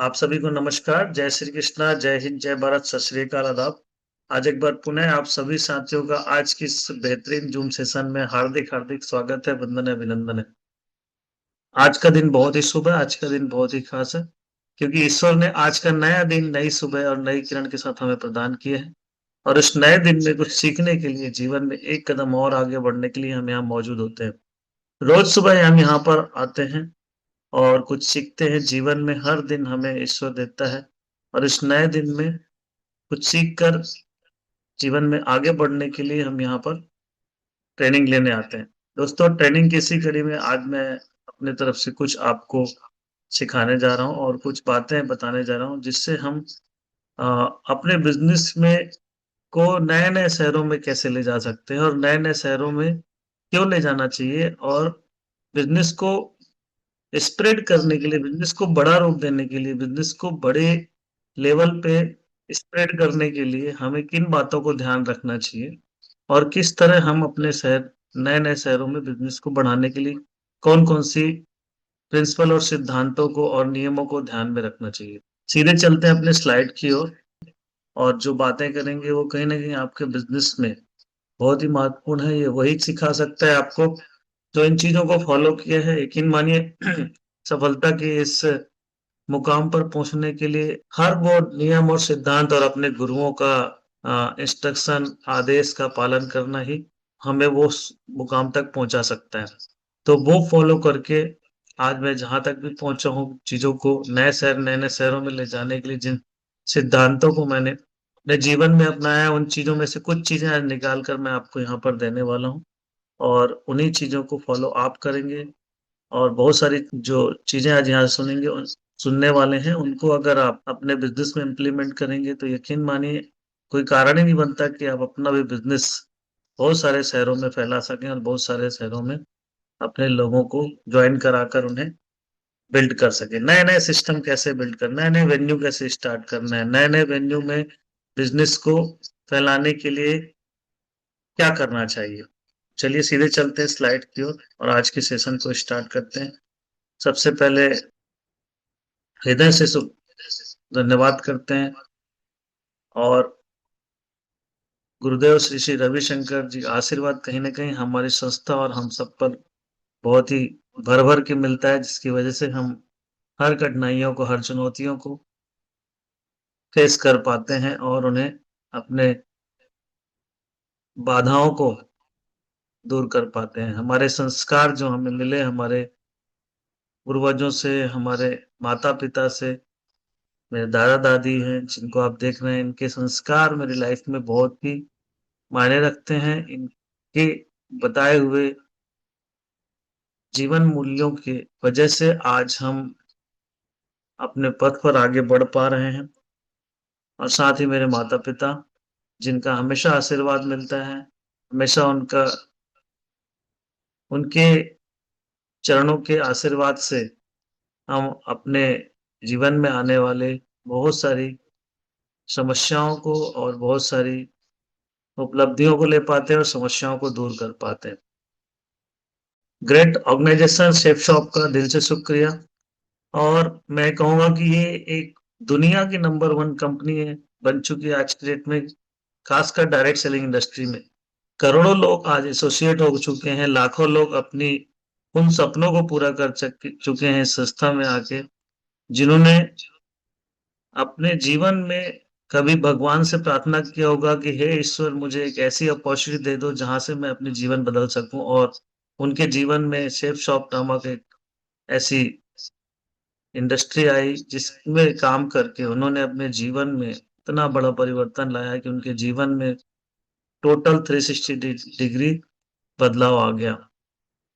आप सभी को नमस्कार। जय श्री कृष्णा, जय हिंद, जय भारत, सत श्री अकाल, आदाब। आज एक बार पुनः आप सभी साथियों का आज की इस बेहतरीन जूम सेशन में हार्दिक हार्दिक स्वागत है, वंदन है, अभिनंदन है। आज का दिन बहुत ही शुभ है, आज का दिन बहुत ही खास है, क्योंकि ईश्वर ने आज का नया दिन, नई सुबह और नई किरण के साथ हमें प्रदान किया है। और इस नए दिन में कुछ सीखने के लिए, जीवन में एक कदम और आगे बढ़ने के लिए हम यहाँ मौजूद होते हैं। रोज सुबह हम यहाँ पर आते हैं और कुछ सीखते हैं। जीवन में हर दिन हमें ईश्वर देता है और इस नए दिन में कुछ सीख कर जीवन में आगे बढ़ने के लिए हम यहाँ पर ट्रेनिंग लेने आते हैं। दोस्तों, ट्रेनिंग की इसी कड़ी में आज मैं अपने तरफ से कुछ आपको सिखाने जा रहा हूँ और कुछ बातें बताने जा रहा हूँ, जिससे हम अ, अपने बिजनेस में को नए-नए शहरों में कैसे ले जा सकते हैं और नए-नए शहरों में क्यों ले जाना चाहिए, और बिजनेस को स्प्रेड करने के लिए, बिज़नेस को बड़ा रूप देने के लिए, बिज़नेस को बड़े लेवल पे स्प्रेड करने के लिए हमें किन बातों को ध्यान रखना चाहिए और किस तरह हम अपने शहर नए-नए शहरों में बिज़नेस को बढ़ाने के लिए कौन-कौन सी प्रिंसिपल और सिद्धांतों को और नियमों को ध्यान में रखना चाहिए। सीधे चलते हैं अपने स्लाइड की ओर, और जो बातें करेंगे वो कहीं न कहीं आपके बिज़नेस में बहुत ही महत्वपूर्ण है। ये वही सिखा सकता है आपको जो इन चीज़ों को फ़ॉलो किया है। यकीन मानिए सफलता के इस मुकाम पर पहुँचने के लिए हर वो नियम और सिद्धांत और अपने गुरुओं का इंस्ट्रक्शन, आदेश का पालन करना ही हमें वो उस मुकाम तक पहुँचा सकता है। तो वो फ़ॉलो करके आज मैं जहाँ तक भी पहुँचा हूँ, चीज़ों को नए-नए शहरों में ले जाने के लिए जिन सिद्धांतों को मैंने अपने जीवन में अपनाया, उन चीज़ों में से कुछ चीज़ें आज निकाल कर मैं आपको यहाँ पर देने वाला हूँ, और उन्हीं चीज़ों को फ़ॉलो आप करेंगे। और बहुत सारी जो चीज़ें आज यहाँ सुनेंगे उन सुनने वाले हैं, उनको अगर आप अपने बिज़नेस में इम्प्लीमेंट करेंगे, तो यकीन मानिए कोई कारण ही नहीं बनता कि आप अपना भी बिज़नेस बहुत सारे शहरों में फैला सकें और बहुत सारे शहरों में अपने लोगों को जॉइन कराकर उन्हें बिल्ड कर सकें। नए-नए सिस्टम कैसे बिल्ड करना है, नए वेन्यू कैसे स्टार्ट करना है, नए-नए वेन्यू में बिज़नेस को फैलाने के लिए क्या करना चाहिए। चलिए सीधे चलते हैं स्लाइड की ओर और आज के सेशन को स्टार्ट करते हैं। सबसे पहले हृदय से धन्यवाद करते हैं, और गुरुदेव श्री श्री रविशंकर जी का आशीर्वाद कहीं न कहीं हमारी संस्था और हम सब पर बहुत ही भर-भर के मिलता है, जिसकी वजह से हम हर कठिनाइयों को, हर चुनौतियों को फेस कर पाते हैं और उन्हें अपने बाधाओं को दूर कर पाते हैं। हमारे संस्कार जो हमें मिले हमारे पूर्वजों से, हमारे माता-पिता से, मेरे दादा-दादी हैं जिनको आप देख रहे हैं, इनके संस्कार मेरी लाइफ में बहुत ही मायने रखते हैं। इनके बताए हुए जीवन मूल्यों की वजह से आज हम अपने पथ पर आगे बढ़ पा रहे हैं, और साथ ही मेरे माता-पिता जिनका हमेशा आशीर्वाद मिलता है, हमेशा उनके चरणों के आशीर्वाद से हम अपने जीवन में आने वाले बहुत सारी समस्याओं को और बहुत सारी उपलब्धियों को ले पाते हैं और समस्याओं को दूर कर पाते हैं। ग्रेट ऑर्गेनाइजेशन शेफ शॉप का दिल से शुक्रिया, और मैं कहूँगा कि ये एक दुनिया की नंबर 1 कंपनी है, बन चुकी है आज की डेट में, खासकर डायरेक्ट सेलिंग इंडस्ट्री में। करोड़ों लोग आज एसोसिएट हो चुके हैं, लाखों लोग अपनी उन सपनों को पूरा कर चुके हैं इस संस्था में आके, जिन्होंने अपने जीवन में कभी भगवान से प्रार्थना किया होगा कि हे ईश्वर, मुझे एक ऐसी अपॉर्च्युनिटी दे दो जहाँ से मैं अपनी जीवन बदल सकूँ, और उनके जीवन में शेफ शॉप नामक एक ऐसी इंडस्ट्री आई जिसमें काम करके उन्होंने अपने जीवन में इतना बड़ा परिवर्तन लाया कि उनके जीवन में टोटल 360 डिग्री बदलाव आ गया।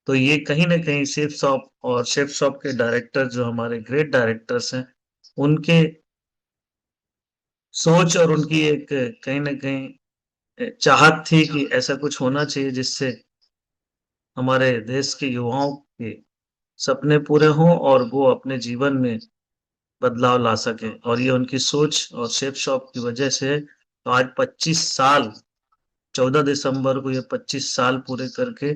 तो ये कहीं न कहीं शेफ शॉप और शेफ शॉप के डायरेक्टर जो हमारे ग्रेट डायरेक्टर्स हैं, उनके सोच और उनकी एक कहीं न कहीं चाहत थी कि ऐसा कुछ होना चाहिए जिससे हमारे देश के युवाओं के सपने पूरे हों और वो अपने जीवन में बदलाव ला सकें, और ये उनकी सोच और शेफ शॉप की वजह से है। तो आज 25 साल, 14 दिसंबर को ये 25 साल पूरे करके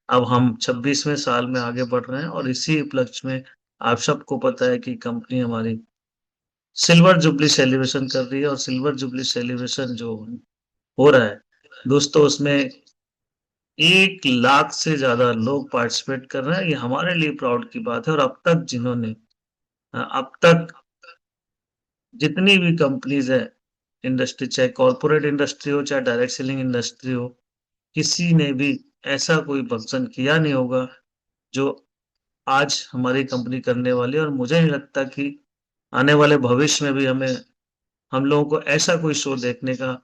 अब हम 26वें साल में आगे बढ़ रहे हैं, और इसी उपलक्ष्य में आप सबको पता है कि कंपनी हमारी सिल्वर जुबली सेलिब्रेशन कर रही है, और सिल्वर जुबली सेलिब्रेशन जो हो रहा है दोस्तों, उसमें 1 लाख से ज्यादा लोग पार्टिसिपेट कर रहे हैं। ये हमारे लिए प्राउड की बात है। और अब तक जिन्होंने अब तक जितनी भी कंपनीज है इंडस्ट्री, चाहे कॉर्पोरेट इंडस्ट्री हो चाहे डायरेक्ट सेलिंग इंडस्ट्री हो, किसी ने भी ऐसा कोई फंक्शन किया नहीं होगा जो आज हमारी कंपनी करने वाली है। और मुझे नहीं लगता कि आने वाले भविष्य में भी हम लोगों को ऐसा कोई शो देखने का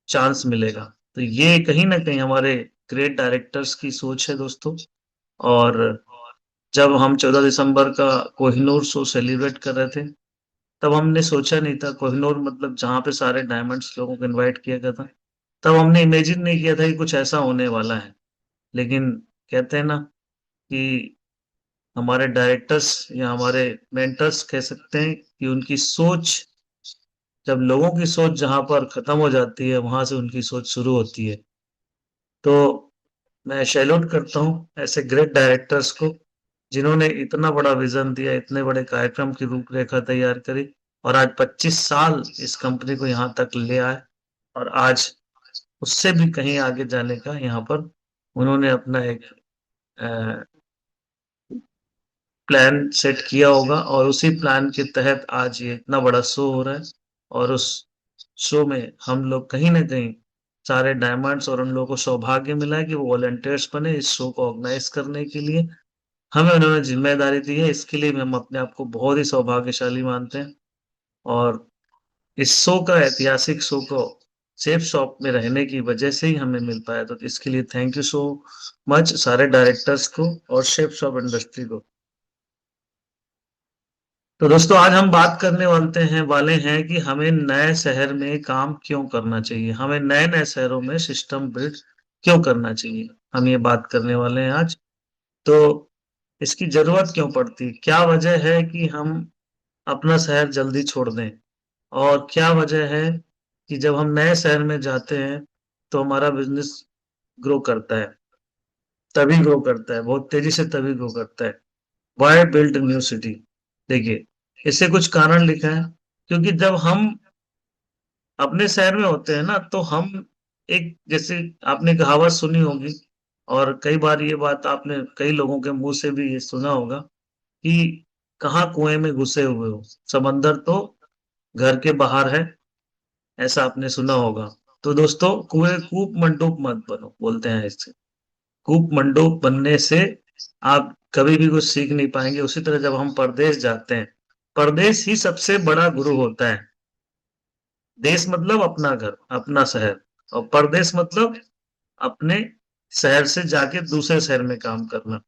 चांस मिलेगा। तो ये कहीं ना कहीं हमारे ग्रेट डायरेक्टर्स की सोच है दोस्तों। और जब हम 14 दिसंबर का कोहिनूर शो सेलिब्रेट कर रहे थे, तब हमने सोचा नहीं था, कोहिनूर मतलब जहाँ पे सारे डायमंड्स लोगों को इनवाइट किया गया था, तब हमने इमेजिन नहीं किया था कि कुछ ऐसा होने वाला है। लेकिन कहते हैं ना कि हमारे डायरेक्टर्स या हमारे मेंटर्स कह सकते हैं कि उनकी सोच, जब लोगों की सोच जहां पर खत्म हो जाती है, वहां से उनकी सोच शुरू होती है। तो मैं सैल्यूट करता हूँ ऐसे ग्रेट डायरेक्टर्स को, जिन्होंने इतना बड़ा विजन दिया, इतने बड़े कार्यक्रम की रूपरेखा तैयार करी, और आज 25 साल इस कंपनी को यहाँ तक ले आए। और आज उससे भी कहीं आगे जाने का यहाँ पर उन्होंने अपना एक प्लान सेट किया होगा, और उसी प्लान के तहत आज ये इतना बड़ा शो हो रहा है। और उस शो में हम लोग कहीं ना कहीं सारे डायमंड्स, और उन लोगों को सौभाग्य मिला है कि वो वॉलंटियर्स बने इस शो को ऑर्गेनाइज करने के लिए। हमें उन्होंने जिम्मेदारी दी है, इसके लिए भी हम अपने आप को बहुत ही सौभाग्यशाली मानते हैं। और इस शो का, ऐतिहासिक शो को सेफ शॉप में रहने की वजह से ही हमें मिल पाया। तो इसके लिए थैंक यू सो मच सारे डायरेक्टर्स को और शेफ शॉप इंडस्ट्री को। तो दोस्तों, आज हम बात करने वाले हैं कि हमें नए शहर में काम क्यों करना चाहिए, हमें नए नए शहरों में सिस्टम बिल्ड क्यों करना चाहिए, हम ये बात करने वाले हैं आज। तो इसकी जरूरत क्यों पड़ती, क्या वजह है कि हम अपना शहर जल्दी छोड़ दें, और क्या वजह है कि जब हम नए शहर में जाते हैं तो हमारा बिजनेस ग्रो करता है, तभी ग्रो करता है, बहुत तेजी से तभी ग्रो करता है। Why build new city? देखिए, इससे कुछ कारण लिखा है। क्योंकि जब हम अपने शहर में होते हैं ना, तो हम एक, जैसे आपने कहावत सुनी होगी, और कई बार ये बात आपने कई लोगों के मुंह से भी ये सुना होगा, कि कहाँ कुएं में घुसे हुए हो, समंदर तो घर के बाहर है, ऐसा आपने सुना होगा। तो दोस्तों, कुएं कूप मंडूक मत बनो, बोलते हैं इससे। कूप मंडूक बनने से आप कभी भी कुछ सीख नहीं पाएंगे। उसी तरह जब हम परदेश जाते हैं, परदेश ही सबसे बड़ा गुरु होता है। देश मतलब अपना घर, अपना शहर, और परदेश मतलब अपने शहर से जाके दूसरे शहर में काम करना।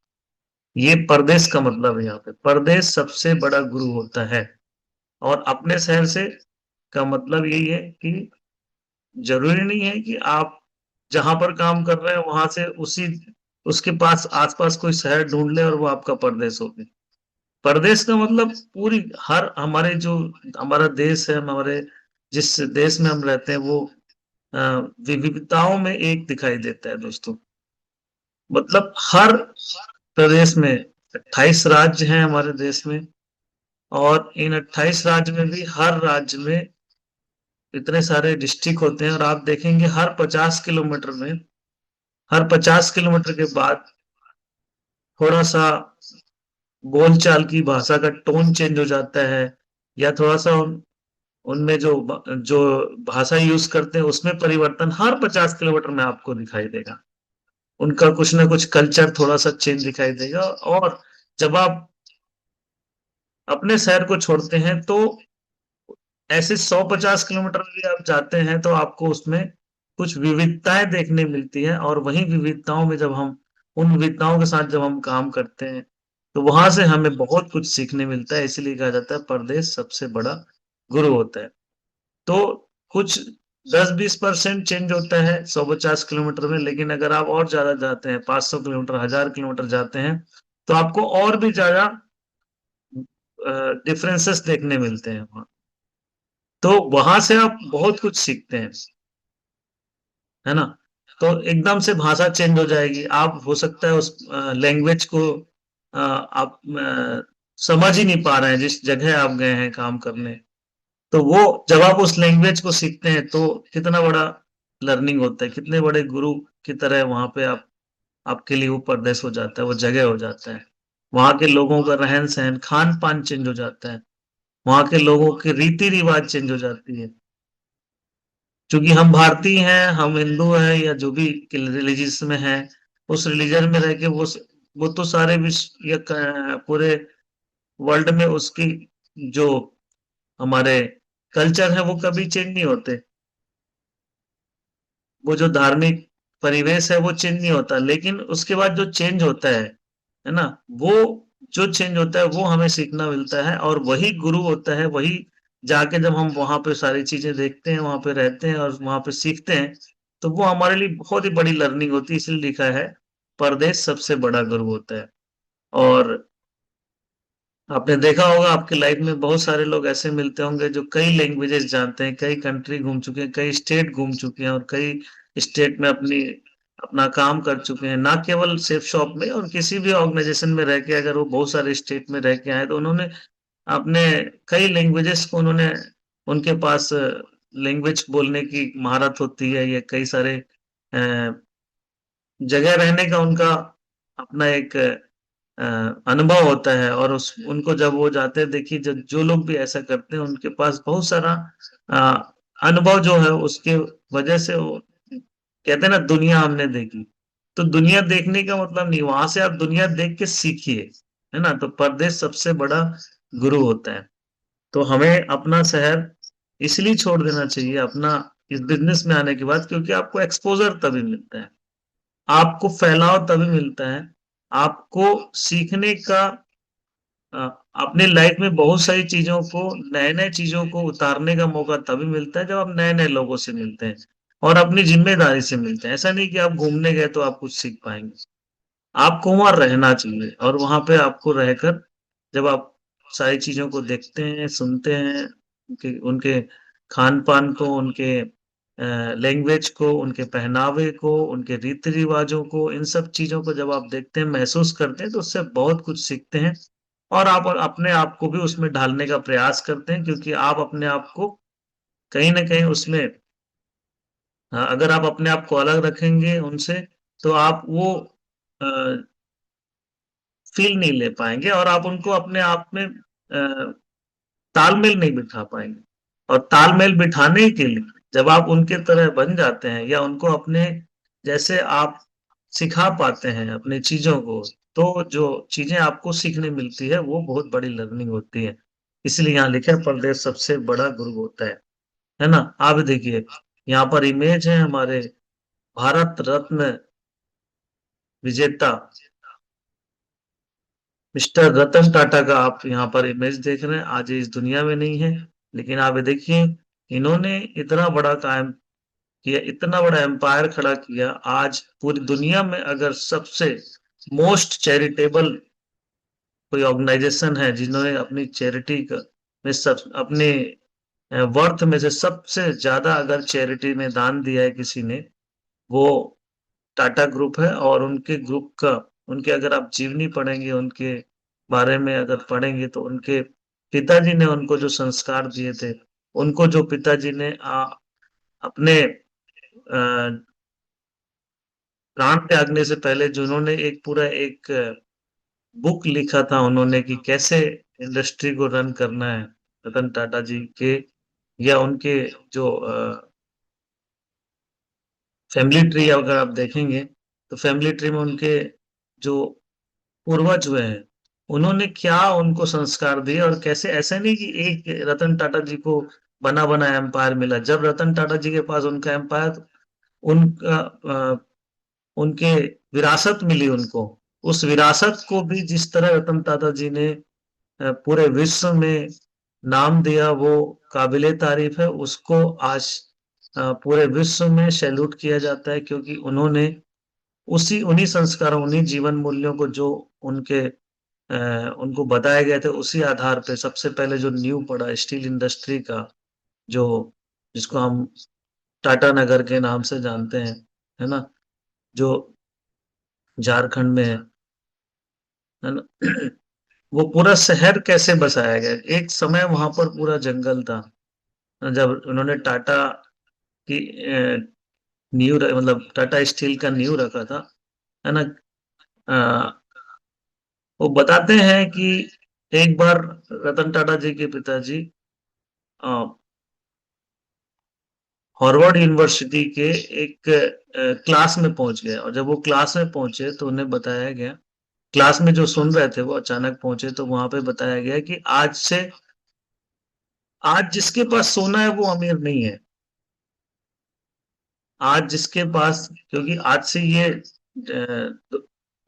ये परदेश का मतलब है। यहाँ पे परदेश सबसे बड़ा गुरु होता है। और अपने शहर से का मतलब यही है कि जरूरी नहीं है कि आप जहां पर काम कर रहे हैं वहां से उसी उसके पास आसपास कोई शहर ढूंढ ले और वो आपका परदेश हो गया। परदेश का मतलब पूरी, हर हमारे जो हमारा देश है, हमारे जिस देश में हम रहते हैं, वो अ, विविधताओं में एक दिखाई देता है दोस्तों। मतलब हर प्रदेश में 28 राज्य हैं हमारे देश में, और इन 28 राज्य में भी हर राज्य में इतने सारे डिस्ट्रिक्ट होते हैं। और आप देखेंगे हर 50 किलोमीटर के बाद थोड़ा सा बोलचाल की भाषा का टोन चेंज हो जाता है, या थोड़ा सा उनमें जो भाषा यूज करते हैं उसमें परिवर्तन हर 50 किलोमीटर में आपको दिखाई देगा। उनका कुछ ना कुछ कल्चर थोड़ा सा चेंज दिखाई देगा। और जब आप अपने शहर को छोड़ते हैं, तो ऐसे 150 किलोमीटर भी आप जाते हैं, तो आपको उसमें कुछ विविधताएं देखने मिलती है। और वही विविधताओं में जब हम उन विविधताओं के साथ जब हम काम करते हैं, तो वहां से हमें बहुत कुछ सीखने मिलता है। इसलिए कहा जाता है परदेश सबसे बड़ा गुरु होता है। तो कुछ 10-20% चेंज होता है 150 किलोमीटर में, लेकिन अगर आप और ज्यादा जाते हैं, 500 किलोमीटर, 1000 किलोमीटर जाते हैं, तो आपको और भी ज्यादा डिफरेंसेस देखने मिलते हैं वहाँ। तो वहां से आप बहुत कुछ सीखते हैं, है ना। तो एकदम से भाषा चेंज हो जाएगी, आप हो सकता है उस लैंग्वेज को आप समझ ही नहीं पा रहे हैं जिस जगह आप गए हैं काम करने। तो वो जब आप उस लैंग्वेज को सीखते हैं तो कितना बड़ा लर्निंग होता है, कितने बड़े गुरु की तरह वहाँ पे आप आपके लिए वो परदेश हो जाता है, वो जगह हो जाता है। वहाँ के लोगों का रहन-सहन, खान-पान चेंज हो जाता है। वहाँ के लोगों के रीति-रिवाज चेंज हो जाती है। चूँकि हम भारतीय हैं, हम हिंदू हैं या जो भी रिलीजियस में हैं, उस रिलीजन में रह के वो तो सारे विश्व या पूरे वर्ल्ड में उसकी जो हमारे कल्चर है वो कभी चेंज नहीं होते। वो जो धार्मिक परिवेश है वो चेंज नहीं होता, लेकिन उसके बाद जो चेंज होता है ना? वो जो चेंज होता है वो हमें सीखना मिलता है और वही गुरु होता है, वही जाके जब हम वहाँ पे सारी चीज़ें देखते हैं, वहाँ पे रहते हैं और वहाँ पे सीखते हैं, तो वो हमारे लिए बहुत ही बड़ी लर्निंग होती है, इसलिए लिखा है, परदेश सबसे बड़ा गुरु होता है। और आपने देखा होगा आपकी लाइफ में बहुत सारे लोग ऐसे मिलते होंगे जो कई लैंग्वेजेस जानते हैं, कई कंट्री घूम चुके हैं, कई स्टेट घूम चुके हैं और कई स्टेट में अपना काम कर चुके हैं। ना केवल सिर्फ शॉप में और किसी भी ऑर्गेनाइजेशन में रह के अगर वो बहुत सारे स्टेट में रह के आए तो उन्होंने अपने कई लैंग्वेजेस को उन्होंने उनके पास लैंग्वेज बोलने की महारत होती है या कई सारे जगह रहने का उनका अपना एक अनुभव होता है और उस उनको जब वो जाते हैं देखिए जब जो लोग भी ऐसा करते हैं उनके पास बहुत सारा अनुभव जो है उसके वजह से वो कहते हैं ना दुनिया हमने देखी। तो दुनिया देखने का मतलब नहीं वहां से आप दुनिया देख के सीखिए, है ना? तो परदेश सबसे बड़ा गुरु होता है। तो हमें अपना शहर इसलिए छोड़ देना चाहिए अपना इस बिज़नेस में आने के बाद क्योंकि आपको एक्सपोज़र तभी मिलता है। आपको फैलाव तभी मिलता है। आपको सीखने का अ, अपनी लाइफ़ में बहुत सारी चीज़ों को नए-नए चीज़ों को उतारने का मौका तभी मिलता है जब आप नए-नए लोगों से मिलते हैं और अपनी ज़िम्मेदारी से मिलते हैं। ऐसा नहीं कि आप घूमने गए तो आप कुछ सीख पाएँगे। आपको वहाँ रहना चाहिए और वहाँ पे आपको रहकर जब आप सारी चीज़ों को देखते हैं, सुनते हैं, उनके उनके खान-पान को, उनके लैंग्वेज को, उनके पहनावे को, उनके रीति-रिवाज़ों को, इन सब चीज़ों को जब आप देखते हैं, महसूस करते हैं, तो उससे बहुत कुछ सीखते हैं और आप अपने आप को भी उसमें ढालने का प्रयास करते हैं क्योंकि आप अपने आप को कहीं न कहीं उसमें अगर आप अपने आप को अलग रखेंगे उनसे, तो आप वो अ फ़ील नहीं ले पाएँगे और आप उनको अपने आप में तालमेल नहीं बिठा पाएँगे और तालमेल बिठाने के लिए जब आप उनके तरह बन जाते हैं या उनको अपने जैसे आप सिखा पाते हैं अपनी चीज़ों को, तो जो चीज़ें आपको सीखने मिलती है, वो बहुत बड़ी लर्निंग होती है। इसलिए यहाँ लिखा है परदेश सबसे बड़ा गुरु होता है ना? आप देखिए, यहाँ पर इमेज है हमारे भारत रत्न विजेता मिस्टर रतन टाटा का आप यहाँ पर इमेज देख रहे हैं, आज ये इस दुनिया में नहीं है। लेकिन आप ये देखिए, इन्होंने इतना बड़ा कायम किया, इतना बड़ा एम्पायर खड़ा किया, आज पूरी दुनिया में अगर सबसे मोस्ट चैरिटेबल कोई ऑर्गनाइज़ेशन है, जिन्होंने अपनी चैरिटी क में सब अपने वर्थ में से सबसे ज़्यादा अगर चैरिटी में दान दिया है किसी ने, वो टाटा ग्रुप है और उनके ग्रुप का उनके अगर आप जीवनी पढ़ेंगे, उनके बारे में अगर पढ़ेंगे तो उनके पिताजी ने उनको जो संस्कार दिए थे, उनको जो पिताजी ने अपने प्राण त्यागने से पहले जिन्होंने एक पूरा एक बुक लिखा था उन्होंने कि कैसे इंडस्ट्री को रन करना है, रतन टाटा जी के या उनके जो फैमिली ट्री अगर आप देखेंगे, तो फैमिली ट्री में उनके जो पूर्वज हुए हैं, उन्होंने क्या उनको संस्कार दिए और कैसे ऐसा नहीं कि एक रतन टाटा जी को बना-बनाया एम्पायर मिला। जब रतन टाटा जी के पास उनका एम्पायर उनका उनके विरासत मिली उनको, उस विरासत को भी जिस तरह रतन टाटा जी ने पूरे विश्व में नाम दिया वो काबिल-ए-तारीफ़ है। उसको आज पूरे विश्व में सैल्यूट किया जाता है क्योंकि उन्होंने उसी उन्हीं संस्कारों, उन्हीं जीवन मूल्यों को जो उनके उनको बताए गए थे, उसी आधार पे सबसे पहले जो नींव पड़ा स्टील इंडस्ट्री का, जो जिसको हम टाटा नगर के नाम से जानते हैं, है ना? जो झारखंड में है ना? वो पूरा शहर कैसे बसाया गया। एक समय वहां पर पूरा जंगल था, जब उन्होंने टाटा की मतलब टाटा स्टील का नींव रखा था, है ना। अ, वो बताते हैं कि एक बार रतन टाटा जी के पिताजी हार्वर्ड यूनिवर्सिटी के एक क्लास में पहुंच गए, और जब वो क्लास में पहुंचे तो उन्हें बताया गया, क्लास में जो सुन रहे थे वो अचानक पहुंचे, तो वहां पे बताया गया कि आज जिसके पास सोना है वो अमीर नहीं है। आज जिसके पास, क्योंकि आज से ये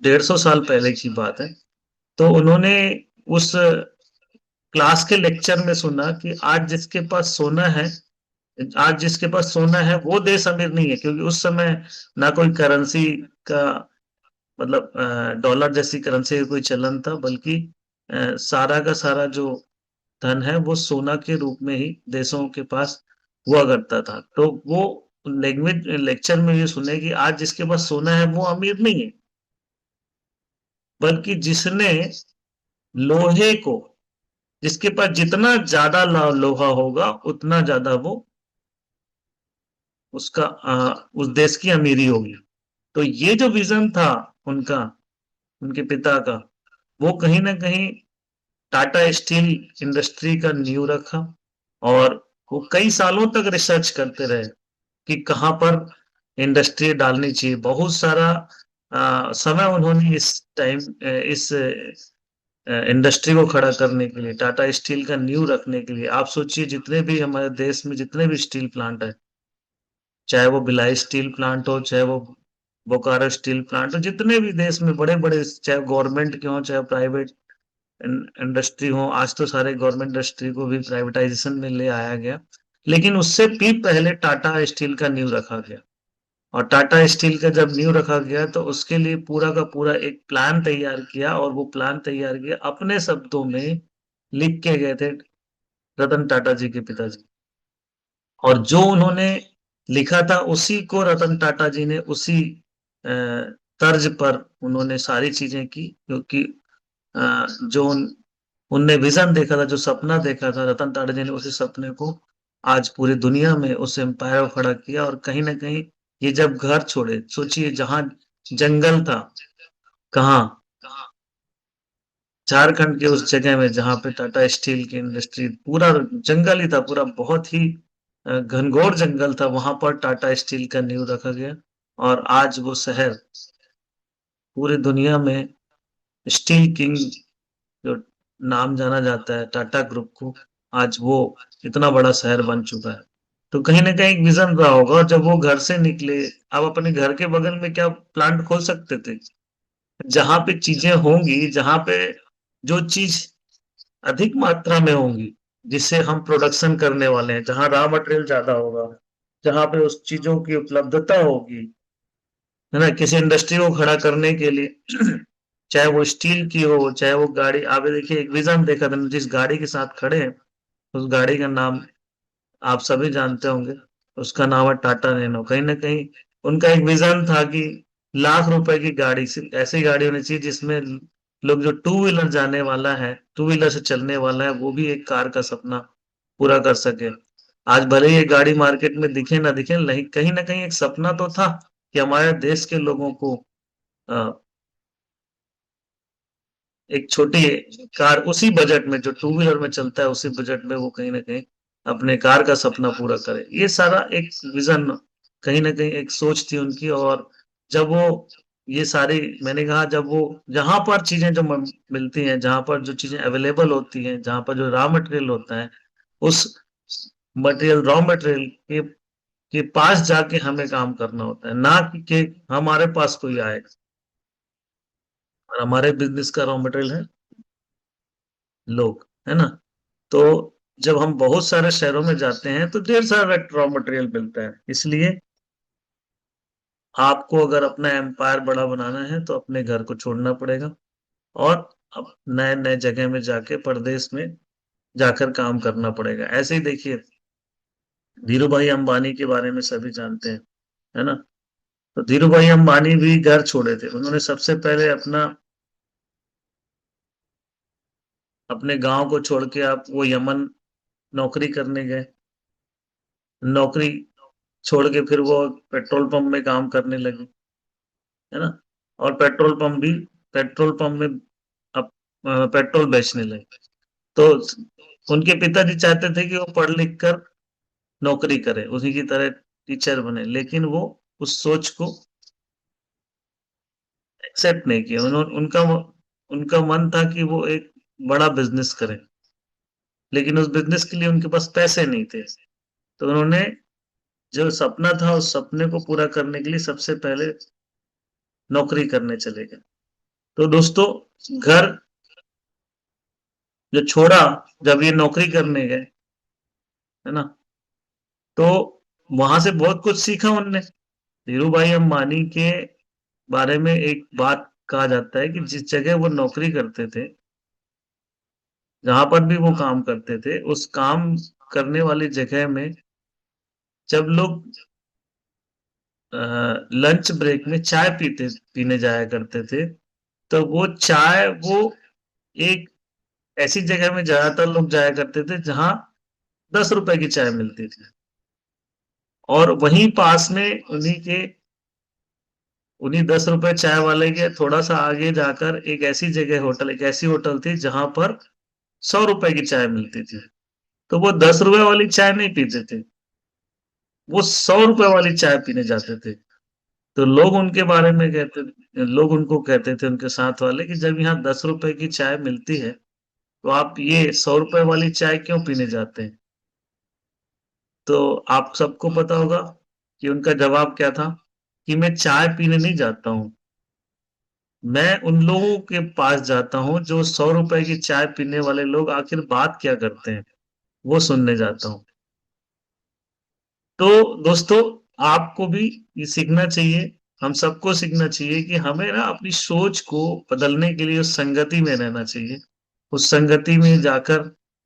150 साल पहले की बात है, तो उन्होंने उस क्लास के लेक्चर में सुना कि आज जिसके पास सोना है वो देश अमीर नहीं है, क्योंकि उस समय ना कोई करेंसी का, मतलब डॉलर जैसी करेंसी का कोई चलन था, बल्कि सारा का सारा जो धन है वो सोना के रूप में ही देशों के पास हुआ करता था। तो वो लैंग्वेज लेक्चर में ये सुने कि आज जिसके पास सोना है वो अमीर नहीं है, बल्कि जिसने लोहे को, जिसके पास जितना ज्यादा लोहा होगा उतना ज्यादा वो उस देश की अमीरी होगी। तो ये जो विजन था उनका, उनके पिता का, वो कहीं ना कहीं टाटा स्टील इंडस्ट्री का नींव रखा। और वो कई सालों तक रिसर्च करते रहे कि कहाँ पर इंडस्ट्री डालनी चाहिए। बहुत सारा समय उन्होंने इस इंडस्ट्री को खड़ा करने के लिए, टाटा स्टील का नींव रखने के लिए, आप सोचिए जितने भी हमारे देश में जितने भी स्टील प्लांट है, चाहे वो भिलाई स्टील प्लांट हो, चाहे वो बोकारो स्टील प्लांट हो, जितने भी देश में बड़े बड़े, चाहे गवर्नमेंट के हों चाहे प्राइवेट इंडस्ट्री हो, आज तो सारे गवर्नमेंट इंडस्ट्री को भी प्राइवेटाइजेशन में ले आया गया, लेकिन उससे भी पहले टाटा स्टील का नींव रखा गया। और टाटा स्टील का जब नींव रखा गया तो उसके लिए पूरा का पूरा एक प्लान तैयार किया, और वो प्लान तैयार किया अपने शब्दों में लिख के गए थे रतन टाटा जी के पिताजी। और जो उन्होंने लिखा था उसी को रतन टाटा जी ने उसी अ, तर्ज पर उन्होंने सारी चीजें की, क्योंकि जो उनने विजन देखा था, जो सपना देखा था रतन टाटा जी ने, उसी सपने को आज पूरी दुनिया में उस एम्पायर को खड़ा किया। और कहीं ना कहीं ये जब घर छोड़े, सोचिए जहां जंगल था, कहाँ, झारखंड के उस जगह में जहां पे टाटा स्टील की इंडस्ट्री, पूरा जंगल ही था, पूरा बहुत ही घनघोर जंगल था, वहां पर टाटा स्टील का नींव रखा गया। और आज वो शहर पूरी दुनिया में स्टील किंग जो नाम जाना जाता है टाटा ग्रुप को, आज वो इतना बड़ा शहर बन चुका है। तो कहीं ना कहीं एक विजन रहा होगा, और जब वो घर से निकले, आप अपने घर के बगल में क्या प्लांट खोल सकते थे, जहां पे चीजें होंगी, जहां पे जो चीज अधिक मात्रा में होंगी, जिससे हम प्रोडक्शन करने वाले हैं, जहां रॉ मटेरियल ज्यादा होगा, जहां पे उस चीजों की उपलब्धता होगी, है ना, किसी इंडस्ट्री को खड़ा करने के लिए चाहे वो स्टील की हो, चाहे वो गाड़ी, आप ये देखिए एक विजन देखा था, जिस गाड़ी के साथ खड़े हैं उस गाड़ी का नाम आप सभी जानते होंगे, उसका नाम है टाटा नैनो। कहीं ना कहीं उनका एक विजन था कि लाख रुपए की गाड़ी, सिर्फ ऐसी गाड़ी होनी चाहिए जिसमें लोग, जो टू व्हीलर जाने वाला है, टू व्हीलर से चलने वाला है, वो भी एक कार का सपना पूरा कर सके। आज भले ही ये गाड़ी मार्केट में दिखे ना दिखे, नहीं, कहीं ना कहीं एक सपना तो था कि हमारे देश के लोगों को अ, एक छोटी कार उसी बजट में, जो टू व्हीलर में चलता है उसी बजट में, वो कहीं ना कहीं अपने कार का सपना पूरा करे। ये सारा एक विजन, कहीं ना कहीं एक सोच थी उनकी। और जब वो ये सारी, मैंने कहा, जब वो जहां पर चीजें जो मिलती हैं, जहां पर जो चीजें अवेलेबल होती हैं, जहां पर जो रॉ मटेरियल होता है, उस रॉ मटेरियल के पास जाके हमें काम करना होता है, ना कि हमारे पास कोई आए। और हमारे बिजनेस का रॉ मटेरियल है लोग, है ना। तो जब हम बहुत सारे शहरों में जाते हैं तो ढेर सारा रॉ मटेरियल मिलता है, इसलिए आपको अगर अपना एम्पायर बड़ा बनाना है तो अपने घर को छोड़ना पड़ेगा, और अब नए नए जगह में जाके, परदेश में जाकर काम करना पड़ेगा। ऐसे ही देखिए, धीरू भाई अंबानी के बारे में सभी जानते हैं, है ना। तो धीरू भाई अंबानी भी घर छोड़े थे, उन्होंने सबसे पहले अपना अपने गांव को छोड़ के आप वो यमन नौकरी करने गए। नौकरी छोड़ के फिर वो पेट्रोल पंप में काम करने लगे, है ना। और पेट्रोल पंप में अब पेट्रोल बेचने लगे। तो उनके पिताजी चाहते थे कि वो पढ़ लिख कर नौकरी करे, उसी की तरह टीचर बने, लेकिन वो उस सोच को एक्सेप्ट नहीं किया। उनका मन था कि वो एक बड़ा बिजनेस करें, लेकिन उस बिजनेस के लिए उनके पास पैसे नहीं थे। तो उन्होंने जो सपना था उस सपने को पूरा करने के लिए सबसे पहले नौकरी करने चले गए। तो दोस्तों, घर जो छोड़ा, जब ये नौकरी करने गए, है ना, तो वहां से बहुत कुछ सीखा उनने। धीरू भाई अंबानी के बारे में एक बात कहा जाता है कि जिस जगह वो नौकरी करते थे, जहां पर भी वो काम करते थे, उस काम करने वाली जगह में जब लोग लंच ब्रेक में चाय पीने जाया करते थे, तो वो एक ऐसी जगह में ज्यादातर लोग जाया करते थे जहां 10 रुपए की चाय मिलती थी। और वहीं पास में उन्हीं 10 रुपए चाय वाले के थोड़ा सा आगे जाकर एक ऐसी होटल थी जहां पर 100 रुपए की चाय मिलती थी। तो वो 10 रुपए वाली चाय नहीं पीते थे, वो 100 रुपए वाली चाय पीने जाते थे। तो लोग उनको कहते थे, उनके साथ वाले, कि जब यहाँ 10 रुपए की चाय मिलती है तो आप ये 100 रुपए वाली चाय क्यों पीने जाते हैं। तो आप सबको पता होगा कि उनका जवाब क्या था, कि मैं चाय पीने नहीं जाता हूँ, मैं उन लोगों के पास जाता हूँ जो 100 रुपए की चाय पीने वाले लोग आखिर बात क्या करते हैं, वो सुनने जाता हूँ। तो दोस्तों, आपको भी ये सीखना चाहिए, हम सबको सीखना चाहिए कि हमें ना अपनी सोच को बदलने के लिए उस संगति में रहना चाहिए। उस संगति में जाकर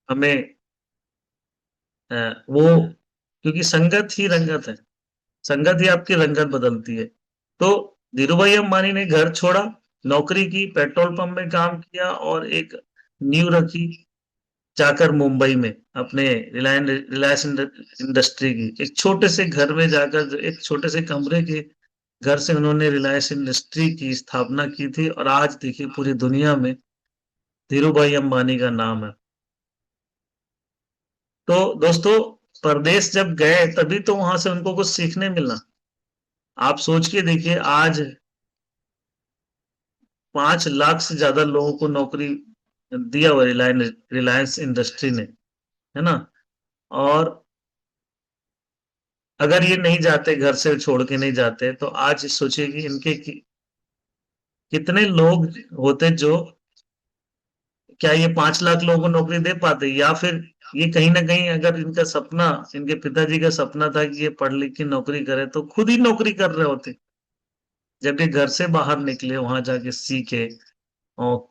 हमें वो, क्योंकि संगत ही रंगत है, संगत ही आपकी रंगत बदलती है। तो धीरूभाई अंबानी ने घर छोड़ा, नौकरी की, पेट्रोल पंप में काम किया और एक नींव रखी, जाकर मुंबई में अपने रिलायंस इंडस्ट्री की एक छोटे से घर में जाकर, एक छोटे से कमरे के घर से उन्होंने रिलायंस इंडस्ट्री की स्थापना की थी। और आज देखिए पूरी दुनिया में धीरू भाई अंबानी का नाम है। तो दोस्तों, परदेश जब गए तभी तो वहां से उनको कुछ सीखने मिला। आप सोच के देखिए, आज 5 लाख से ज्यादा लोगों को नौकरी दिया हुआ रिलायंस इंडस्ट्री ने, है ना। और अगर ये नहीं जाते, घर से छोड़ के नहीं जाते, तो आज सोचिए कि कितने लोग होते जो, क्या ये 5 लाख लोगों को नौकरी दे पाते, या फिर ये कहीं ना कहीं, अगर इनके पिताजी का सपना था कि ये पढ़ लिख के नौकरी करे, तो खुद ही नौकरी कर रहे होते। जब ये घर से बाहर निकले, वहां जाके सीखे, और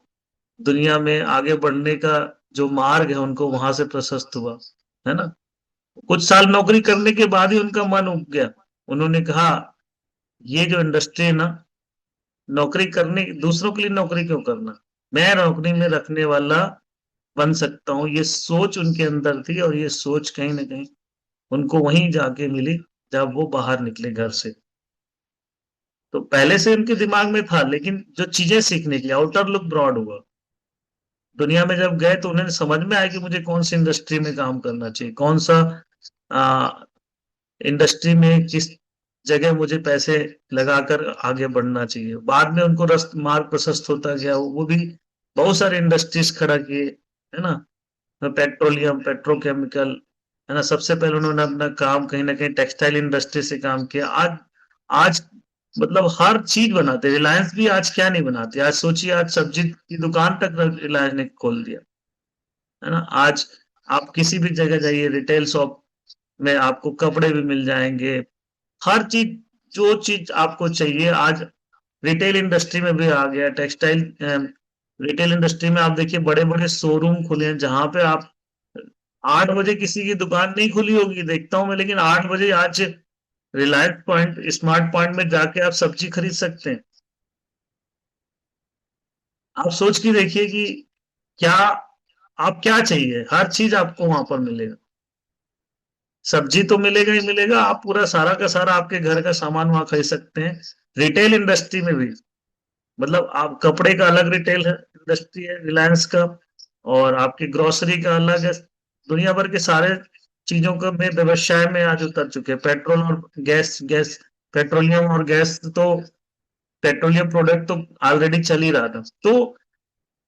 दुनिया में आगे बढ़ने का जो मार्ग है उनको वहां से प्रशस्त हुआ, है ना। कुछ साल नौकरी करने के बाद ही उनका मन उब गया। उन्होंने कहा, ये जो इंडस्ट्री है ना, नौकरी करने, दूसरों के लिए नौकरी क्यों करना, मैं नौकरी में रखने वाला बन सकता हूँ। ये सोच उनके अंदर थी, और ये सोच कहीं ना कहीं उनको वहीं जाके मिली जब वो बाहर निकले घर से। तो पहले से उनके दिमाग में था, लेकिन जो चीजें सीखने के लिए आउटर लुक ब्रॉड हुआ। दुनिया में जब गए तो उन्हें समझ में आया कि मुझे कौन सी इंडस्ट्री में काम करना चाहिए, कौन सा इंडस्ट्री में किस जगह मुझे पैसे लगाकर आगे बढ़ना चाहिए। बाद में उनको मार्ग प्रशस्त होता गया, वो भी बहुत सारे इंडस्ट्रीज खड़ा किए, है ना। पेट्रोलियम, पेट्रोकेमिकल, है ना। सबसे पहले उन्होंने अपना काम कहीं ना कहीं टेक्सटाइल इंडस्ट्री से काम किया। आज आज मतलब हर चीज बनाते, रिलायंस भी आज क्या नहीं बनाती। आज सोचिए, आज सब्जी की दुकान तक रिलायंस ने खोल दिया, है ना। आज आप किसी भी जगह जाइए, रिटेल शॉप में आपको कपड़े भी मिल जाएंगे, हर चीज, जो चीज आपको चाहिए आज रिटेल इंडस्ट्री में भी आ गया। टेक्सटाइल रिटेल इंडस्ट्री में आप देखिए, बड़े बड़े शोरूम खुले हैं जहां पे आप 8 बजे किसी की दुकान नहीं खुली होगी देखता हूं मैं, लेकिन 8 बजे आज रिलायंस पॉइंट, स्मार्ट पॉइंट में जाके आप सब्जी खरीद सकते हैं। आप सोच के देखिए कि क्या आप क्या चाहिए, हर चीज आपको वहां पर मिलेगा। सब्जी तो मिलेगा ही मिलेगा, आप पूरा सारा का सारा आपके घर का सामान वहां खरीद सकते हैं। रिटेल इंडस्ट्री में भी, मतलब आप कपड़े का अलग रिटेल है, इंडस्ट्री है रिलायंस का, और आपकी ग्रोसरी का अलग है। दुनिया भर के सारे चीजों का में व्यवसाय में आज उतर चुके हैं। पेट्रोल और गैस गैस पेट्रोलियम और गैस तो, पेट्रोलियम प्रोडक्ट तो ऑलरेडी चल ही रहा था। तो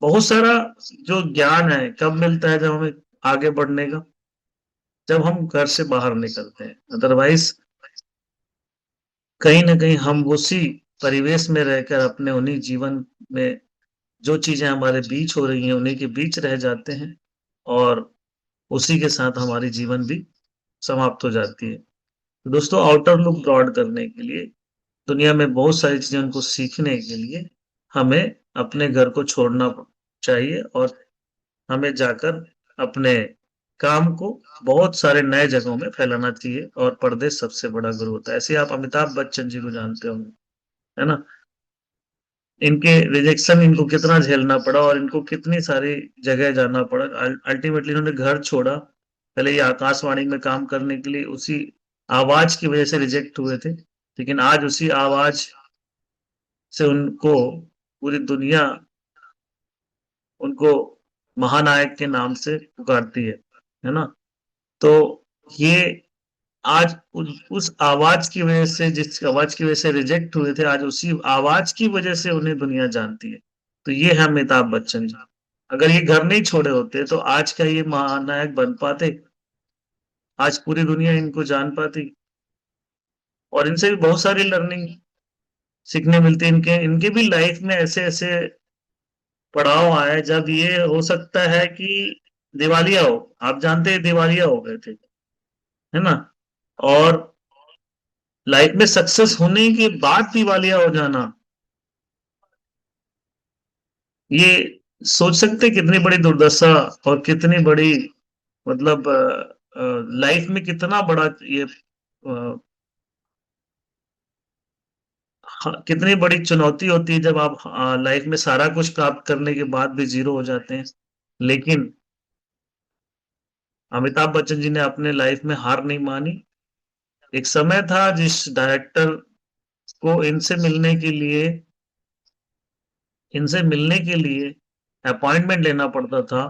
बहुत सारा जो ज्ञान है कब मिलता है, जब हमें आगे बढ़ने का, जब हम घर से बाहर निकलते हैं। अदरवाइज कहीं ना कहीं हम उसी परिवेश में रहकर अपने उन्हीं जीवन में जो चीजें हमारे बीच हो रही हैं उन्हीं के बीच रह जाते हैं, और उसी के साथ हमारी जीवन भी समाप्त हो जाती है। तो दोस्तों, आउटर लुक ब्रॉड करने के लिए, दुनिया में बहुत सारी चीजें उनको सीखने के लिए हमें अपने घर को छोड़ना चाहिए, और हमें जाकर अपने काम को बहुत सारे नए जगहों में फैलाना चाहिए। और परदेश सबसे बड़ा गुरु होता है। ऐसे आप अमिताभ बच्चन जी को जानते होंगे, है ना। इनके रिजेक्शन इनको कितना झेलना पड़ा, और इनको कितनी सारी जगह जाना पड़ा। अल्टीमेटली इन्होंने घर छोड़ा। पहले ये आकाशवाणी में काम करने के लिए उसी आवाज की वजह से रिजेक्ट हुए थे, लेकिन आज उसी आवाज से उनको पूरी दुनिया उनको महानायक के नाम से पुकारती है ना। तो ये आज उस आवाज की वजह से, जिस आवाज की वजह से रिजेक्ट हुए थे, आज उसी आवाज की वजह से उन्हें दुनिया जानती है। तो ये है अमिताभ बच्चन जी। अगर ये घर नहीं छोड़े होते तो आज का ये महानायक बन पाते, आज पूरी दुनिया इनको जान पाती। और इनसे भी बहुत सारी लर्निंग सीखने मिलती है। इनके इनके भी लाइफ में ऐसे ऐसे पड़ाव आए जब ये हो सकता है कि दिवालिया हो। आप जानते हैं दिवालिया हो गए थे, है ना। और लाइफ में सक्सेस होने के बाद दिवालिया हो जाना, ये सोच सकते हैं कितनी बड़ी दुर्दशा, और कितनी बड़ी, मतलब लाइफ में कितना बड़ा ये कितनी बड़ी चुनौती होती है जब आप लाइफ में सारा कुछ प्राप्त करने के बाद भी जीरो हो जाते हैं। लेकिन अमिताभ बच्चन जी ने अपने लाइफ में हार नहीं मानी। एक समय था जिस डायरेक्टर को इनसे मिलने के लिए अपॉइंटमेंट लेना पड़ता था,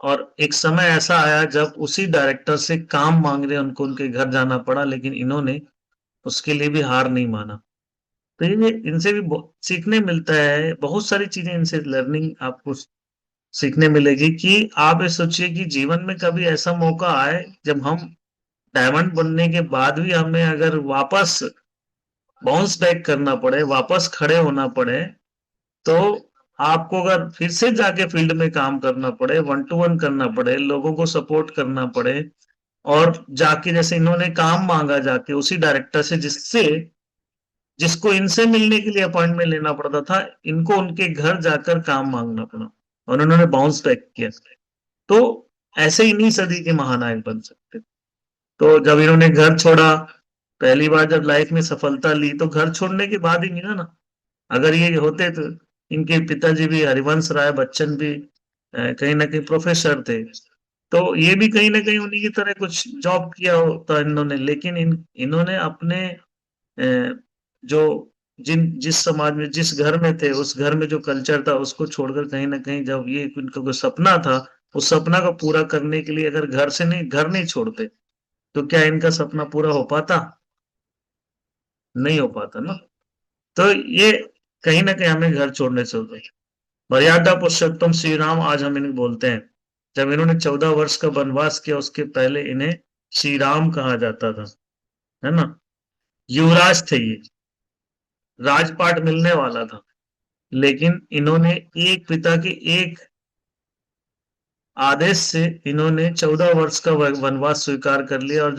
और एक समय ऐसा आया जब उसी डायरेक्टर से काम मांगने उनको उनके घर जाना पड़ा, लेकिन इन्होंने उसके लिए भी हार नहीं माना। तो ये इनसे भी सीखने मिलता है, बहुत सारी चीजें इनसे लर्निंग आपको सीखने मिलेगी। कि आप ये सोचिए कि जीवन में कभी ऐसा मौका आए जब हम डायमंड बनने के बाद भी हमें अगर वापस बाउंस बैक करना पड़े, वापस खड़े होना पड़े, तो आपको अगर फिर से जाके फील्ड में काम करना पड़े, वन टू वन करना पड़े, लोगों को सपोर्ट करना पड़े, और जाके जैसे इन्होंने काम मांगा जाके उसी डायरेक्टर से जिसको इनसे मिलने के लिए अपॉइंटमेंट लेना पड़ता था, इनको उनके घर जाकर काम मांगना पड़ा, और उन्होंने बाउंस बैक किया। तो ऐसे ही नहीं सदी के महानायक बन सकते। तो जब इन्होंने घर छोड़ा, पहली बार जब लाइफ में सफलता ली, तो घर छोड़ने के बाद ही मिला ना। अगर ये होते तो इनके पिताजी भी, हरिवंश राय बच्चन भी कहीं ना कहीं प्रोफेसर थे, तो ये भी कहीं ना कहीं उन्हीं की तरह कुछ जॉब किया होता इन्होंने। लेकिन इन्होंने अपने जो जिस समाज में, जिस घर में थे, उस घर में जो कल्चर था उसको छोड़कर कहीं ना कहीं, जब ये इनका कोई सपना था, उस सपना को पूरा करने के लिए अगर घर नहीं छोड़ते, तो क्या इनका सपना पूरा हो पाता? नहीं हो पाता ना। तो ये कहीं ना कहीं हमें घर छोड़ने से होता है। मर्यादा पुरुषोत्तम श्री राम आज हम इन्हें बोलते हैं। जब इन्होंने 14 वर्ष का वनवास किया, उसके पहले इन्हें श्री राम कहा जाता था, है ना। युवराज थे ये, राजपाट मिलने वाला था, लेकिन इन्होंने एक पिता के एक आदेश से इन्होंने 14 वर्ष का वनवास स्वीकार कर लिया। और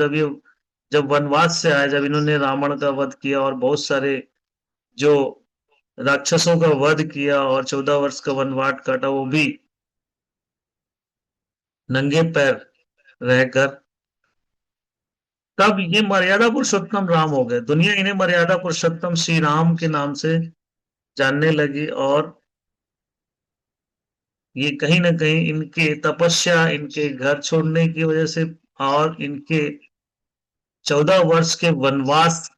जब वनवास से आए, जब इन्होंने रावण का वध किया और बहुत सारे जो राक्षसों का वध किया, और 14 वर्ष का वनवास काटा, वो भी नंगे पैर रहकर, तब ये मर्यादा पुरुषोत्तम राम हो गए। दुनिया इन्हें मर्यादा पुरुषोत्तम श्री राम के नाम से जानने लगी। और ये कहीं न कहीं इनके तपस्या, इनके घर छोड़ने की वजह से और इनके 14 वर्ष के वनवास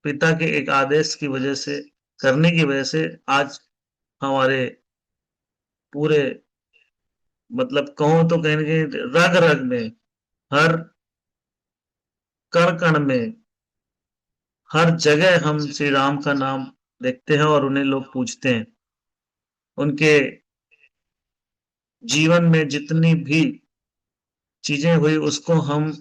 पिता के एक आदेश की वजह से करने की वजह से आज हमारे पूरे मतलब कहूँ तो कहीं न कहीं रग-रग में, हर कण-कण में, हर जगह हम श्री राम का नाम देखते हैं और उन्हें लोग पूजते हैं। उनके जीवन में जितनी भी चीज़ें हुई उसको हम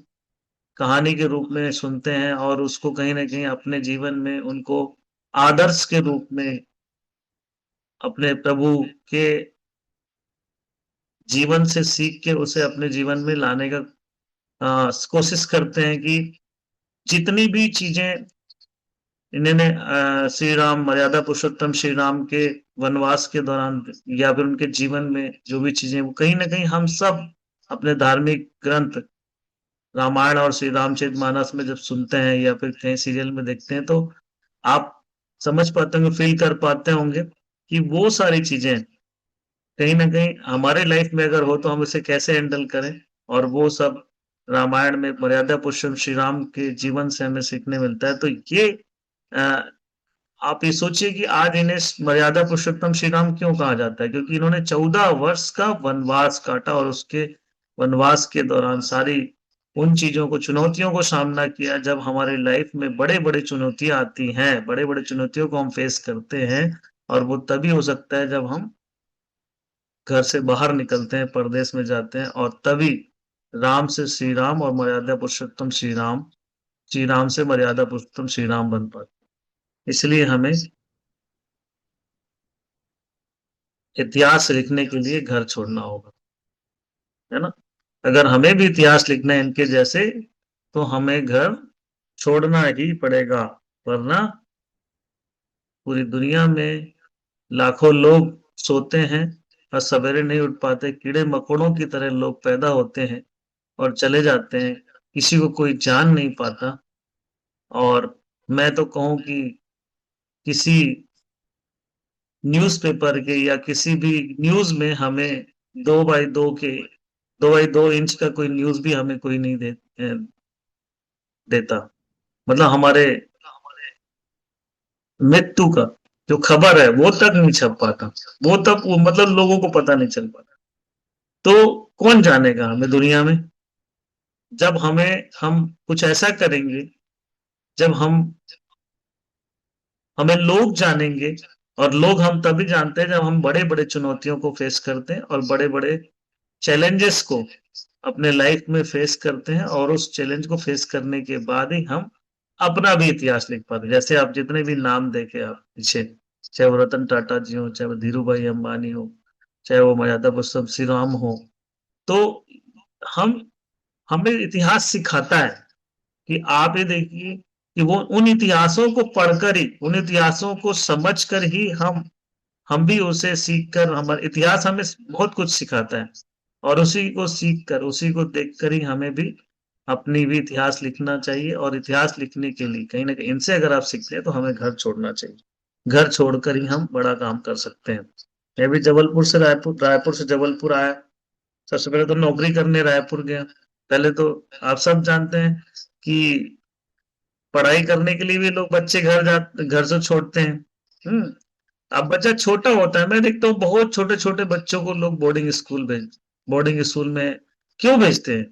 कहानी के रूप में सुनते हैं और उसको कहीं न कहीं अपने जीवन में उनको आदर्श के रूप में अपने प्रभु के जीवन से सीख के उसे अपने जीवन में लाने का कोशिश करते हैं कि जितनी भी चीज़ें इन्होंने श्री राम मर्यादा पुरुषोत्तम श्री राम के वनवास के दौरान या फिर उनके जीवन में जो भी चीज़ें वो कहीं न कहीं हम सब अपने धार्मिक ग्रंथ रामायण और श्री रामचरितमानस में जब सुनते हैं या फिर कहीं सीरियल में देखते हैं तो आप समझ पाते होंगे, फ़ील कर पाते होंगे कि वो सारी चीज़ें कहीं न कहीं हमारे लाइफ़ में अगर हो तो हम उसे कैसे हैंडल करें और वो सब रामायण में मर्यादा पुरुषोत्तम श्री राम के जीवन से हमें सीखने मिलता है। तो ये अ, आप ये सोचिए कि आज इन्हें मर्यादा पुरुषोत्तम श्री राम क्यों कहा जाता है? क्योंकि इन्होंने 14 वर्ष का वनवास काटा और उसके वनवास के दौरान सारी उन चीज़ों को चुनौतियों को सामना किया जब हमारी लाइफ़ में बड़े-बड़े चुनौतियाँ आती हैं, बड़े-बड़े चुनौतियों को हम फेस करते हैं और वो तभी हो सकता है जब हम घर से बाहर निकलते हैं, परदेश में जाते हैं और तभी राम से श्री राम और मर्यादा पुरुषोत्तम श्री राम से मर्यादा पुरुषोत्तम श्री राम बन पाते। इसलिए हमें इतिहास लिखने के लिए घर छोड़ना होगा, है ना? अगर हमें भी इतिहास लिखना है इनके जैसे, तो हमें घर छोड़ना ही पड़ेगा, वरना पूरी दुनिया में लाखों लोग सोते हैं और सवेरे नहीं उठ पाते, कीड़े-मकोड़ों की तरह लोग पैदा होते हैं और चले जाते हैं, किसी को कोई जान नहीं पाता और मैं तो कहूँ कि किसी न्यूज़पेपर के या किसी भी न्यूज़ में हमें 2 बाई 2 के 2 बाई 2 इंच का कोई न्यूज़ भी हमें कोई नहीं देता। मतलब हमारे मृत्यु का जो खबर है वो तक नहीं छप पाता। वो तक वो मतलब लोगों को पता नहीं चल पाता। तो कौन जानेगा हमें दुनिया में? जब हम कुछ ऐसा करेंगे, जब हमें लोग जानेंगे और लोग हम तभी जानते हैं जब हम बड़े-बड़े चुनौतियों को फेस करते हैं और बड़े-बड़े चैलेंजेस को अपने लाइफ में फेस करते हैं और उस चैलेंज को फेस करने के बाद ही हम अपना भी इतिहास लिख पाते हैं। जैसे आप जितने भी नाम देखे आप पीछे, चाहे वो रतन टाटा जी हों, चाहे वो धीरूभाई अंबानी हो, चाहे वो मर्यादा पुरुषोत्तम श्री राम हो, तो हम हमें इतिहास सिखाता है कि आप ये देखिए कि वो उन इतिहासों को पढ़कर ही, उन इतिहासों को समझकर ही हम भी उसे सीख कर हमारा इतिहास हमें बहुत कुछ सिखाता है और उसी को सीख कर, उसी को देखकर ही हमें भी अपनी भी इतिहास लिखना चाहिए और इतिहास लिखने के लिए कहीं न कहीं इनसे अगर आप सीखते हैं तो हमें घर छोड़ना चाहिए। घर छोड़कर ही हम बड़ा काम कर सकते हैं। मैं भी जबलपुर से रायपुर रायपुर से जबलपुर आया। सबसे पहले तो नौकरी करने रायपुर गया। पहले तो आप सब जानते हैं कि पढ़ाई करने के लिए भी लोग बच्चे घर से छोड़ते हैं। हुँ? अब बच्चा छोटा होता है, मैं देखता हूँ बहुत छोटे-छोटे बच्चों को लोग बोर्डिंग स्कूल में क्यों भेजते हैं?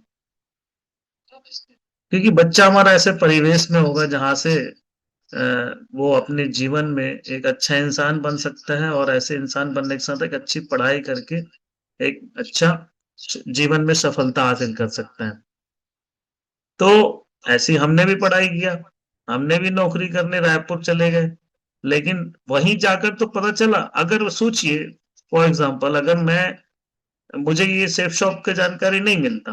क्योंकि बच्चा हमारा ऐसे परिवेश में होगा जहाँ से वो अपने जीवन में एक अच्छा इंसान बन सकता है और ऐसे इंसान बनने के साथ एक अच्छी पढ़ाई करके एक अच्छा जीवन में सफलता हासिल कर सकता है। तो ऐसे ही हमने भी पढ़ाई किया, हमने भी नौकरी करने रायपुर चले गए। लेकिन वहीं जाकर तो पता चला अगर सोचिए फॉर एग्ज़ाम्पल अगर मुझे ये सेफ शॉप की जानकारी नहीं मिलता,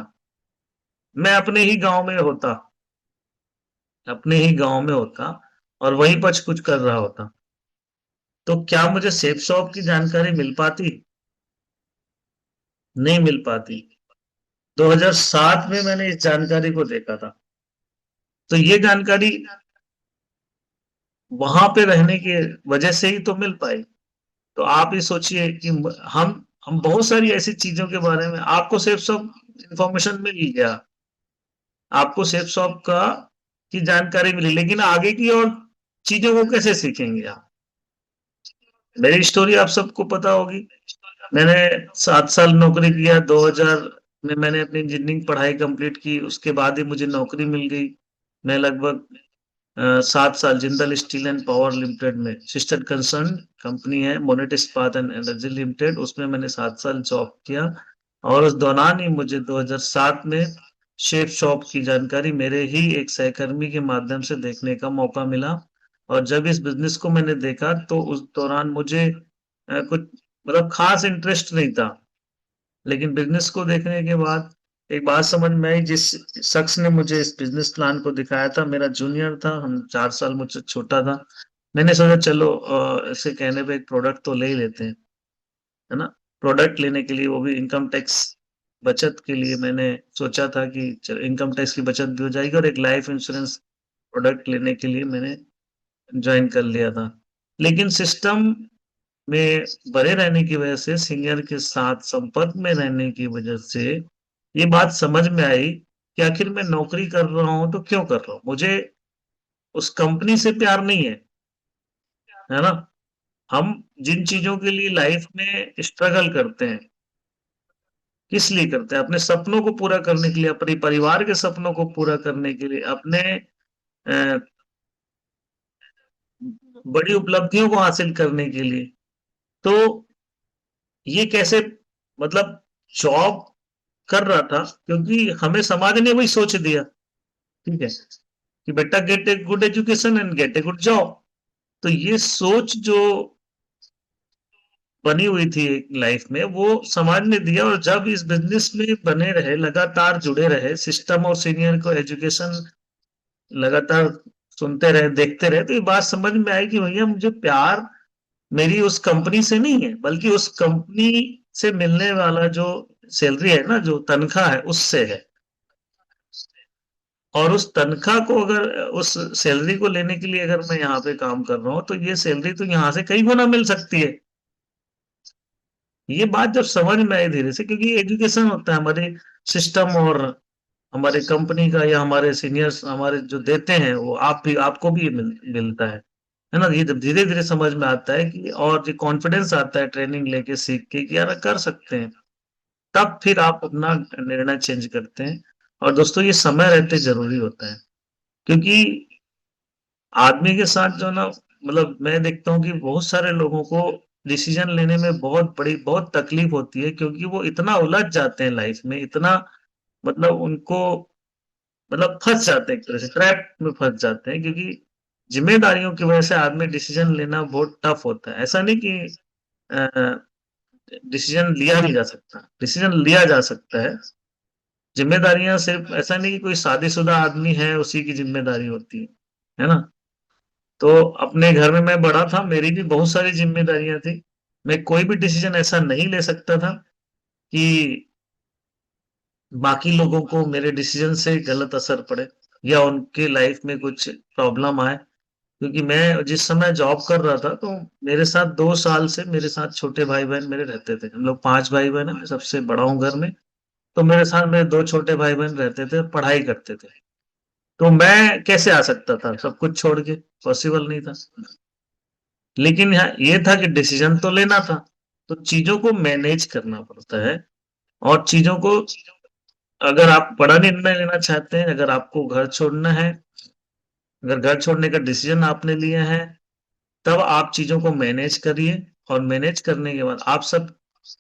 मैं अपने ही गाँव में होता और वहीं पर कुछ कर रहा होता, तो क्या मुझे सेफ शॉप की जानकारी मिल पाती? नहीं मिल पाती। 2007 में मैंने इस जानकारी को देखा था। तो ये जानकारी वहाँ पे रहने की वजह से ही तो मिल पाई। तो आप ही सोचिए कि हम हम बहुत सारी ऐसी चीजों के बारे में आपको सिर्फ सब इंफॉर्मेशन मिल गया, आपको सिर्फ शॉप का की जानकारी मिली, लेकिन आगे की और चीजों को कैसे सीखेंगे आप? मेरी स्टोरी आप सबको पता होगी। मैंने 7 साल नौकरी किया। 2000 में मैंने अपनी इंजीनियरिंग पढ़ाई कंप्लीट की, उसके बाद ही मुझे नौकरी मिल गई। मैं लगभग 7 साल Jindal steel and power limited में, सिस्टर कंसर्न कंपनी है मोनेट इस्पात एंड एनर्जी लिमिटेड, उसमें मैंने 7 साल जॉब किया। और उस दौरान ही मुझे 2007 में शेफ शॉप की जानकारी मेरे ही एक सहकर्मी के माध्यम से देखने का मौका मिला। और जब इस बिजनेस को मैंने देखा तो उस दौरान मुझे कुछ मतलब खास इंटरेस्ट नहीं था, लेकिन बिजनेस को देखने के बाद एक बात समझ में आई। जिस शख्स ने मुझे इस बिजनेस प्लान को दिखाया था, मेरा जूनियर था, हम 4 साल मुझसे छोटा था। मैंने सोचा चलो इसे कहने पे एक प्रोडक्ट तो ले ही लेते हैं, है ना। प्रोडक्ट लेने के लिए, वो भी इनकम टैक्स बचत के लिए, मैंने सोचा था कि इनकम टैक्स की बचत भी हो जाएगी, और एक लाइफ इंश्योरेंस प्रोडक्ट लेने के लिए मैंने ज्वाइन कर लिया था। लेकिन सिस्टम में बने रहने की वजह से, सीनियर के साथ संपर्क में रहने की वजह से, ये बात समझ में आई कि आखिर मैं नौकरी कर रहा हूँ तो क्यों कर रहा हूँ। मुझे उस कंपनी से प्यार नहीं है ना। हम जिन चीजों के लिए लाइफ में स्ट्रगल करते हैं, किस लिए करते हैं? अपने सपनों को पूरा करने के लिए, अपने परिवार के सपनों को पूरा करने के लिए, अपने अ, बड़ी उपलब्धियों को हासिल करने के लिए। तो ये कैसे, मतलब जॉब कर रहा था क्योंकि हमें समाज ने वही सोच दिया, ठीक है, कि बेटा gate a good education and gate a good job. तो ये सोच जो बनी हुई थी लाइफ में, वो समाज ने दिया। और जब इस बिजनेस में बने रहे, लगातार जुड़े रहे, सिस्टम और सीनियर को एजुकेशन लगातार सुनते रहे, देखते रहे, तो ये बात समझ में आई कि भैया मुझे प्यार मेरी उस कंपनी से नहीं है, बल्कि उस कंपनी से मिलने वाला जो सैलरी है ना, जो तनख्वाह है, उससे है। और उस तनख्वाह को, अगर उस सैलरी को लेने के लिए अगर मैं यहाँ पे काम कर रहा हूँ, तो ये सैलरी तो यहाँ से कई गुना मिल सकती है। ये बात जब समझ में आई धीरे से, क्योंकि एजुकेशन होता है हमारे सिस्टम और हमारे कंपनी का, या हमारे सीनियर्स हमारे जो देते हैं, वो आपको भी मिलता है ना। ये जब धीरे धीरे समझ में आता है कि, और जो कॉन्फिडेंस आता है ट्रेनिंग लेके सीख के कि यार कर सकते हैं, तब फिर आप अपना निर्णय चेंज करते हैं। और दोस्तों, ये समय रहते जरूरी होता है, क्योंकि आदमी के साथ जो ना, मतलब मैं देखता हूँ कि बहुत सारे लोगों को डिसीजन लेने में बहुत तकलीफ होती है, क्योंकि वो इतना उलझ जाते हैं लाइफ में, इतना मतलब उनको मतलब फंस जाते हैं, एक तरह से ट्रैप में फंस जाते हैं, क्योंकि जिम्मेदारियों की वजह से आदमी डिसीजन लेना बहुत टफ होता है। ऐसा नहीं कि डिसीजन लिया नहीं जा सकता, डिसीजन लिया जा सकता है। जिम्मेदारियां सिर्फ ऐसा नहीं कि कोई शादीशुदा आदमी है उसी की जिम्मेदारी होती है ना। तो अपने घर में मैं बड़ा था, मेरी भी बहुत सारी जिम्मेदारियां थी। मैं कोई भी डिसीजन ऐसा नहीं ले सकता था कि बाकी लोगों को मेरे डिसीजन से गलत असर पड़े, या उनके लाइफ में कुछ प्रॉब्लम आए। क्योंकि मैं जिस समय जॉब कर रहा था, तो मेरे साथ 2 साल से मेरे साथ छोटे भाई बहन मेरे रहते थे। हम लोग 5 भाई बहन हैं, मैं सबसे बड़ा हूँ घर में। तो मेरे साथ मेरे 2 छोटे भाई बहन रहते थे, पढ़ाई करते थे। तो मैं कैसे आ सकता था सब कुछ छोड़ के? पॉसिबल नहीं था। लेकिन यहाँ ये था कि डिसीजन तो लेना था, तो चीजों को मैनेज करना पड़ता है। और चीजों को, अगर आप बड़ा निर्णय लेना चाहते हैं, अगर आपको घर छोड़ना है, अगर घर छोड़ने का डिसीजन आपने लिया है, तब आप चीजों को मैनेज करिए। और मैनेज करने के बाद आप सब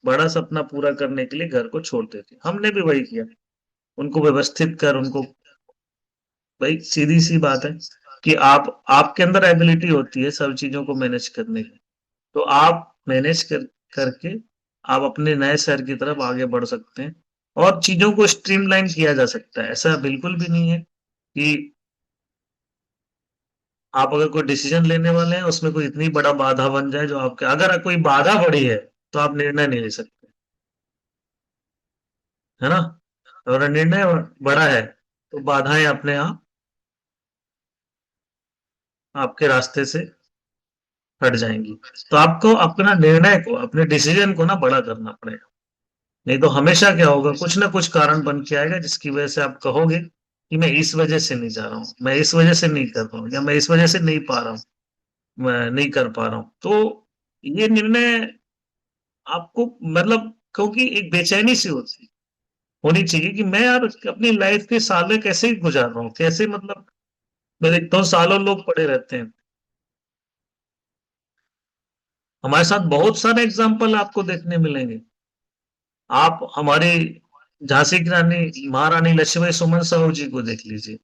बड़ा सपना पूरा करने के लिए घर को छोड़ देते। हमने भी वही किया, उनको व्यवस्थित कर उनको, भाई सीधी सी बात है कि आपके अंदर एबिलिटी होती है सब चीजों को मैनेज करने की। तो आप मैनेज करके आप अपने नए शहर की तरफ आगे बढ़ सकते हैं। और चीजों को स्ट्रीमलाइन किया जा सकता है। ऐसा बिल्कुल भी नहीं है कि आप अगर कोई डिसीजन लेने वाले हैं, उसमें कोई इतनी बड़ा बाधा बन जाए जो आपके, अगर कोई बाधा बड़ी है तो आप निर्णय नहीं ले सकते, है ना। अगर निर्णय बड़ा है तो बाधाएं अपने आप आपके रास्ते से हट जाएंगी। तो आपको अपना निर्णय को, अपने डिसीजन को ना बड़ा करना पड़ेगा। नहीं तो हमेशा क्या होगा, कुछ ना कुछ कारण बन के आएगा जिसकी वजह से आप कहोगे कि मैं इस वजह से नहीं जा रहा हूँ, मैं इस वजह से नहीं कर रहा हूँ, या मैं इस वजह से नहीं पा रहा हूँ, मैं नहीं कर पा रहा हूँ। तो ये निर्णय आपको मतलब, क्योंकि एक बेचैनी सी होनी चाहिए कि मैं यार अपनी लाइफ के साल कैसे गुजार रहा हूँ, कैसे मतलब। मैं देखता हूँ सालों लोग पड़े रहते हैं। हमारे साथ बहुत सारे एग्जाम्पल आपको देखने मिलेंगे। आप हमारी झांसी की रानी महारानी लक्ष्मीबाई सुमन साहू जी को देख लीजिए।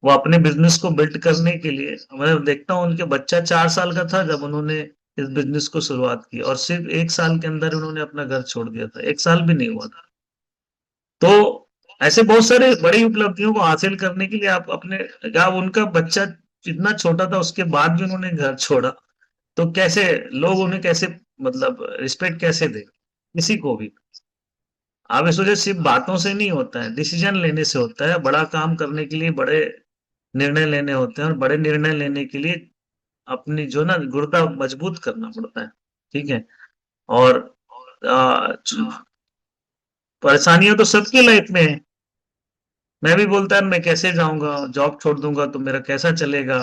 वो अपने बिजनेस को बिल्ड करने के लिए, मैं देखता हूँ उनके बच्चा 4 साल का था जब उन्होंने इस बिजनेस को शुरुआत की, और सिर्फ 1 साल के अंदर उन्होंने अपना घर छोड़ दिया था, 1 साल भी नहीं हुआ था। तो ऐसे बहुत सारे बड़ी उपलब्धियों को हासिल करने के लिए आप अपने, या उनका बच्चा इतना छोटा था उसके बाद भी उन्होंने घर छोड़ा, तो कैसे लोग उन्हें कैसे मतलब रिस्पेक्ट कैसे दे किसी को भी। आप इस वजह सिर्फ बातों से नहीं होता है, डिसीजन लेने से होता है। बड़ा काम करने के लिए बड़े निर्णय लेने होते हैं, और बड़े निर्णय लेने के लिए अपनी जो ना गुर्दा मजबूत करना पड़ता है। ठीक है। और आ, परेशानियां तो सबकी लाइफ में है। मैं भी बोलता है मैं कैसे जाऊंगा, जॉब छोड़ दूंगा तो मेरा कैसा चलेगा,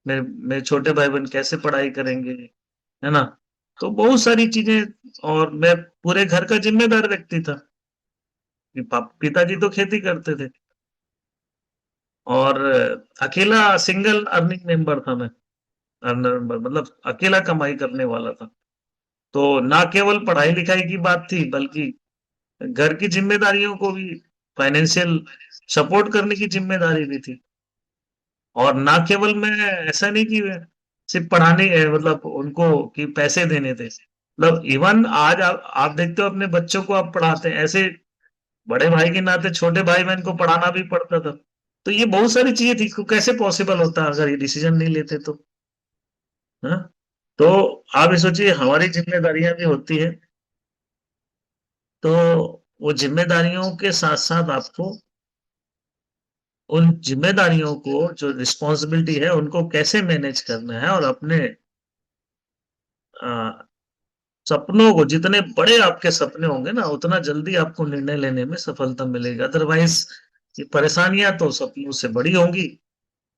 मेरे मेरे छोटे भाई बहन कैसे पढ़ाई करेंगे, है ना। तो बहुत सारी चीजें। और मैं पूरे घर का जिम्मेदार व्यक्ति था कि पिताजी तो खेती करते थे, और अकेला सिंगल अर्निंग मेंबर था मैं। अर्नर मेंबर मतलब अकेला कमाई करने वाला था। तो ना केवल पढ़ाई लिखाई की बात थी, बल्कि घर की जिम्मेदारियों को भी, फाइनेंशियल सपोर्ट करने की जिम्मेदारी भी थी। और ना केवल मैं, ऐसा नहीं कि सिर्फ पढ़ाने मतलब उनको कि पैसे देने थे, मतलब इवन आज आप देखते हो अपने बच्चों को आप पढ़ाते हैं ऐसे, बड़े भाई के नाते छोटे भाई बहन को पढ़ाना भी पड़ता था। तो ये बहुत सारी चीजें थी, कैसे पॉसिबल होता अगर ये डिसीजन नहीं लेते तो। हाँ। तो आप ये सोचिए हमारी जिम्मेदारियां भी होती है। तो वो जिम्मेदारियों के साथ साथ आपको उन जिम्मेदारियों को, जो रिस्पॉन्सिबिलिटी है उनको कैसे मैनेज करना है, और अपने आ, सपनों को, जितने बड़े आपके सपने होंगे ना उतना जल्दी आपको निर्णय लेने में सफलता मिलेगी। अदरवाइज ये परेशानियां तो सपनों से बड़ी होंगी।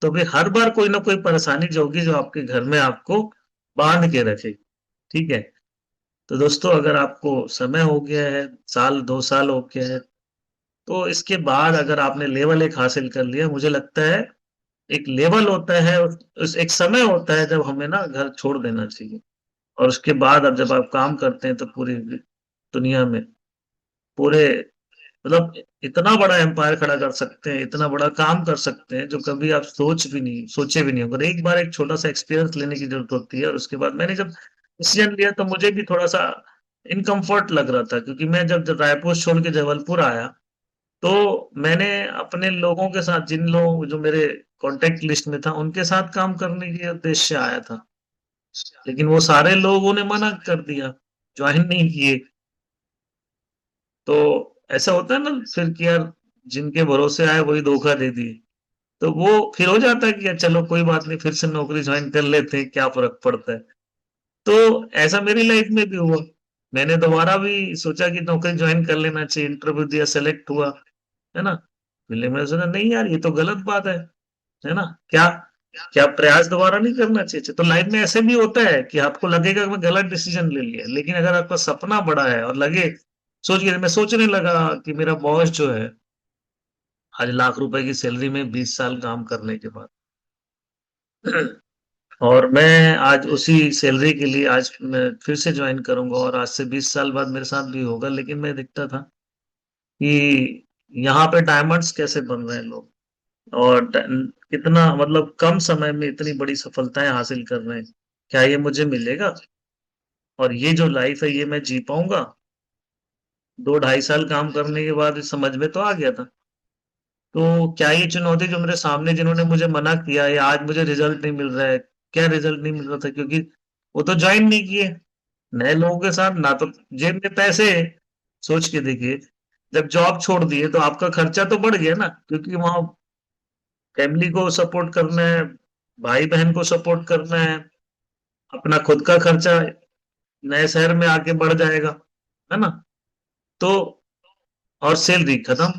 तो भी हर बार कोई ना कोई परेशानी जो होगी जो आपके घर में आपको बांध के रखेगी। ठीक है। तो दोस्तों अगर आपको समय हो गया है, साल 2 साल हो गया है, तो इसके बाद अगर आपने लेवल एक हासिल कर लिया, मुझे लगता है एक लेवल होता है, एक समय होता है जब हमें ना घर छोड़ देना चाहिए। और उसके बाद अब जब आप काम करते हैं तो पूरी दुनिया में, पूरे मतलब इतना बड़ा एम्पायर खड़ा कर सकते हैं, इतना बड़ा काम कर सकते हैं जो कभी आप सोचे भी नहीं होंगे। एक बार एक छोटा सा एक्सपीरियंस लेने की जरूरत होती है, और उसके बाद मैंने जब डिसीजन लिया तो मुझे भी थोड़ा सा इनकम्फर्ट लग रहा था, क्योंकि मैं जब रायपुर छोड़ के जबलपुर आया, तो मैंने अपने लोगों के साथ, जिन लोग जो मेरे कॉन्टेक्ट लिस्ट में था उनके साथ काम करने के उद्देश्य से आया था। लेकिन वो सारे लोगों ने मना कर दिया, ज्वाइन नहीं किए। तो ऐसा होता है ना फिर कि यार, जिनके भरोसे आए वही धोखा दे दिए। तो वो फिर हो जाता है कि यार चलो कोई बात नहीं, फिर से नौकरी ज्वाइन कर लेते हैं, क्या फर्क पड़ता है। तो ऐसा मेरी लाइफ में भी हुआ। मैंने दोबारा भी सोचा कि नौकरी ज्वाइन कर लेना चाहिए, इंटरव्यू दिया, सेलेक्ट हुआ, है ना। फिर मैंने सोचा नहीं यार ये तो गलत बात है ना। क्या क्या प्रयास दोबारा नहीं करना चाहिए? तो लाइफ में ऐसे भी होता है कि आपको लगेगा कि मैं गलत डिसीजन ले लिया, लेकिन अगर आपका सपना बड़ा है और लगे, सोचिए मैं सोचने लगा कि मेरा बॉस जो है आज लाख रुपए की सैलरी में 20 साल काम करने के बाद, और मैं आज उसी सैलरी के लिए आज मैं फिर से ज्वाइन करूंगा, और आज से 20 साल बाद मेरे साथ भी होगा। लेकिन मैं देखता था कि यहाँ पे डायमंड्स कैसे बन रहे हैं लोग, और कितना मतलब कम समय में इतनी बड़ी सफलताएं हासिल कर रहे हैं। क्या ये मुझे मिलेगा? और ये जो लाइफ है ये मैं जी पाऊंगा? 2 ढाई साल काम करने के बाद इस समझ में तो आ गया था। तो क्या ये चुनौती जो मेरे सामने, जिन्होंने मुझे मना किया, या आज मुझे रिजल्ट नहीं मिल रहा है, क्या रिजल्ट नहीं मिल रहा था? क्योंकि वो तो ज्वाइन नहीं किए नए लोगों के साथ ना, तो जेब में पैसे। सोच के देखिए, जब जॉब छोड़ दिए तो आपका खर्चा तो बढ़ गया ना, क्योंकि वहां फैमिली को सपोर्ट करना है, भाई बहन को सपोर्ट करना है, अपना खुद का खर्चा नए शहर में आके बढ़ जाएगा, है ना? तो और सैलरी खत्म।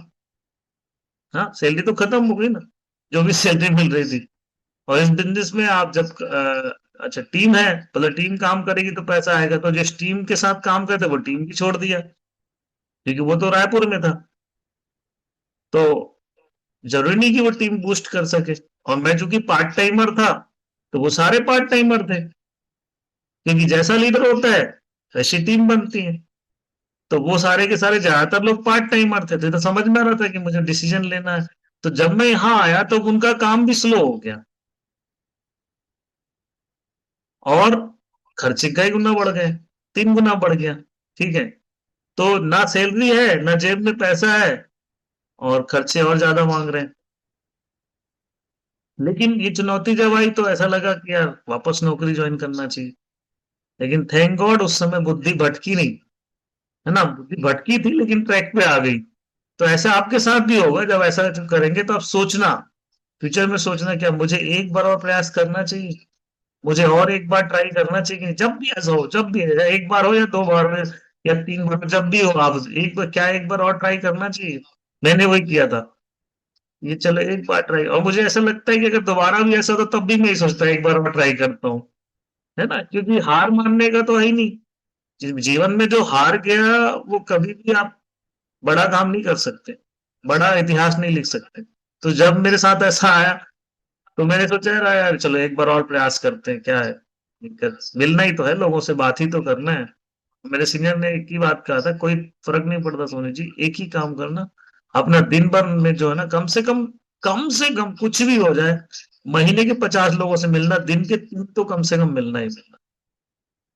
हाँ, सैलरी तो खत्म हो गई ना, जो भी सैलरी मिल रही थी। और इस बिजनेस में आप जब अच्छा टीम है, मतलब टीम काम करेगी तो पैसा आएगा, तो जिस टीम के साथ काम करते वो टीम भी छोड़ दिया, क्योंकि वो तो रायपुर में था। तो जरूरी नहीं कि वो टीम बूस्ट कर सके। और मैं चूंकि पार्ट टाइमर था, तो वो सारे पार्ट टाइमर थे, क्योंकि जैसा लीडर होता है वैसी टीम बनती है। तो वो सारे के सारे ज्यादातर लोग पार्ट टाइमर थे, तो समझ में आ रहा था कि मुझे डिसीजन लेना है। तो जब मैं यहाँ आया तो उनका काम भी स्लो हो गया, और खर्चे कई गुना बढ़ गए, 3 गुना बढ़ गया। ठीक है, तो ना सैलरी है ना जेब में पैसा है, और खर्चे और ज्यादा मांग रहे हैं। लेकिन ये चुनौती जब आई तो ऐसा लगा कि यार वापस नौकरी ज्वाइन करना चाहिए। लेकिन थैंक गॉड उस समय बुद्धि भटकी नहीं, है ना? बुद्धि भटकी थी लेकिन ट्रैक पे आ गई। तो ऐसा आपके साथ भी होगा, जब ऐसा जब करेंगे तो आप सोचना, फ्यूचर में सोचना क्या मुझे एक बार और प्रयास करना चाहिए, मुझे और एक बार ट्राई करना चाहिए। जब भी ऐसा हो, जब भी है, एक बार हो या 2 बार हो या 3 बार, जब भी हो आप एक बार, क्या एक बार और ट्राई करना चाहिए। मैंने वही किया था, ये चलो एक बार ट्राई। और मुझे ऐसा लगता है कि अगर दोबारा भी ऐसा हो तो तब भी मैं ही सोचता एक बार और ट्राई करता हूँ, है ना? क्योंकि हार मानने का तो है ही नहीं। जीवन में जो हार गया वो कभी भी आप बड़ा काम नहीं कर सकते, बड़ा इतिहास नहीं लिख सकते। तो जब मेरे साथ ऐसा आया तो मैंने सोचा यार यार चलो एक बार और प्रयास करते हैं, क्या है दिक्कत, मिलना ही तो है, लोगों से बात ही तो करना है। मेरे सीनियर ने एक ही बात कहा था, कोई फर्क नहीं पड़ता सोनी जी, एक ही काम करना, अपना दिन भर में जो है ना, कम से कम कुछ भी हो जाए, महीने के 50 लोगों से मिलना, दिन के 3 तो कम से कम मिलना ही मिलना,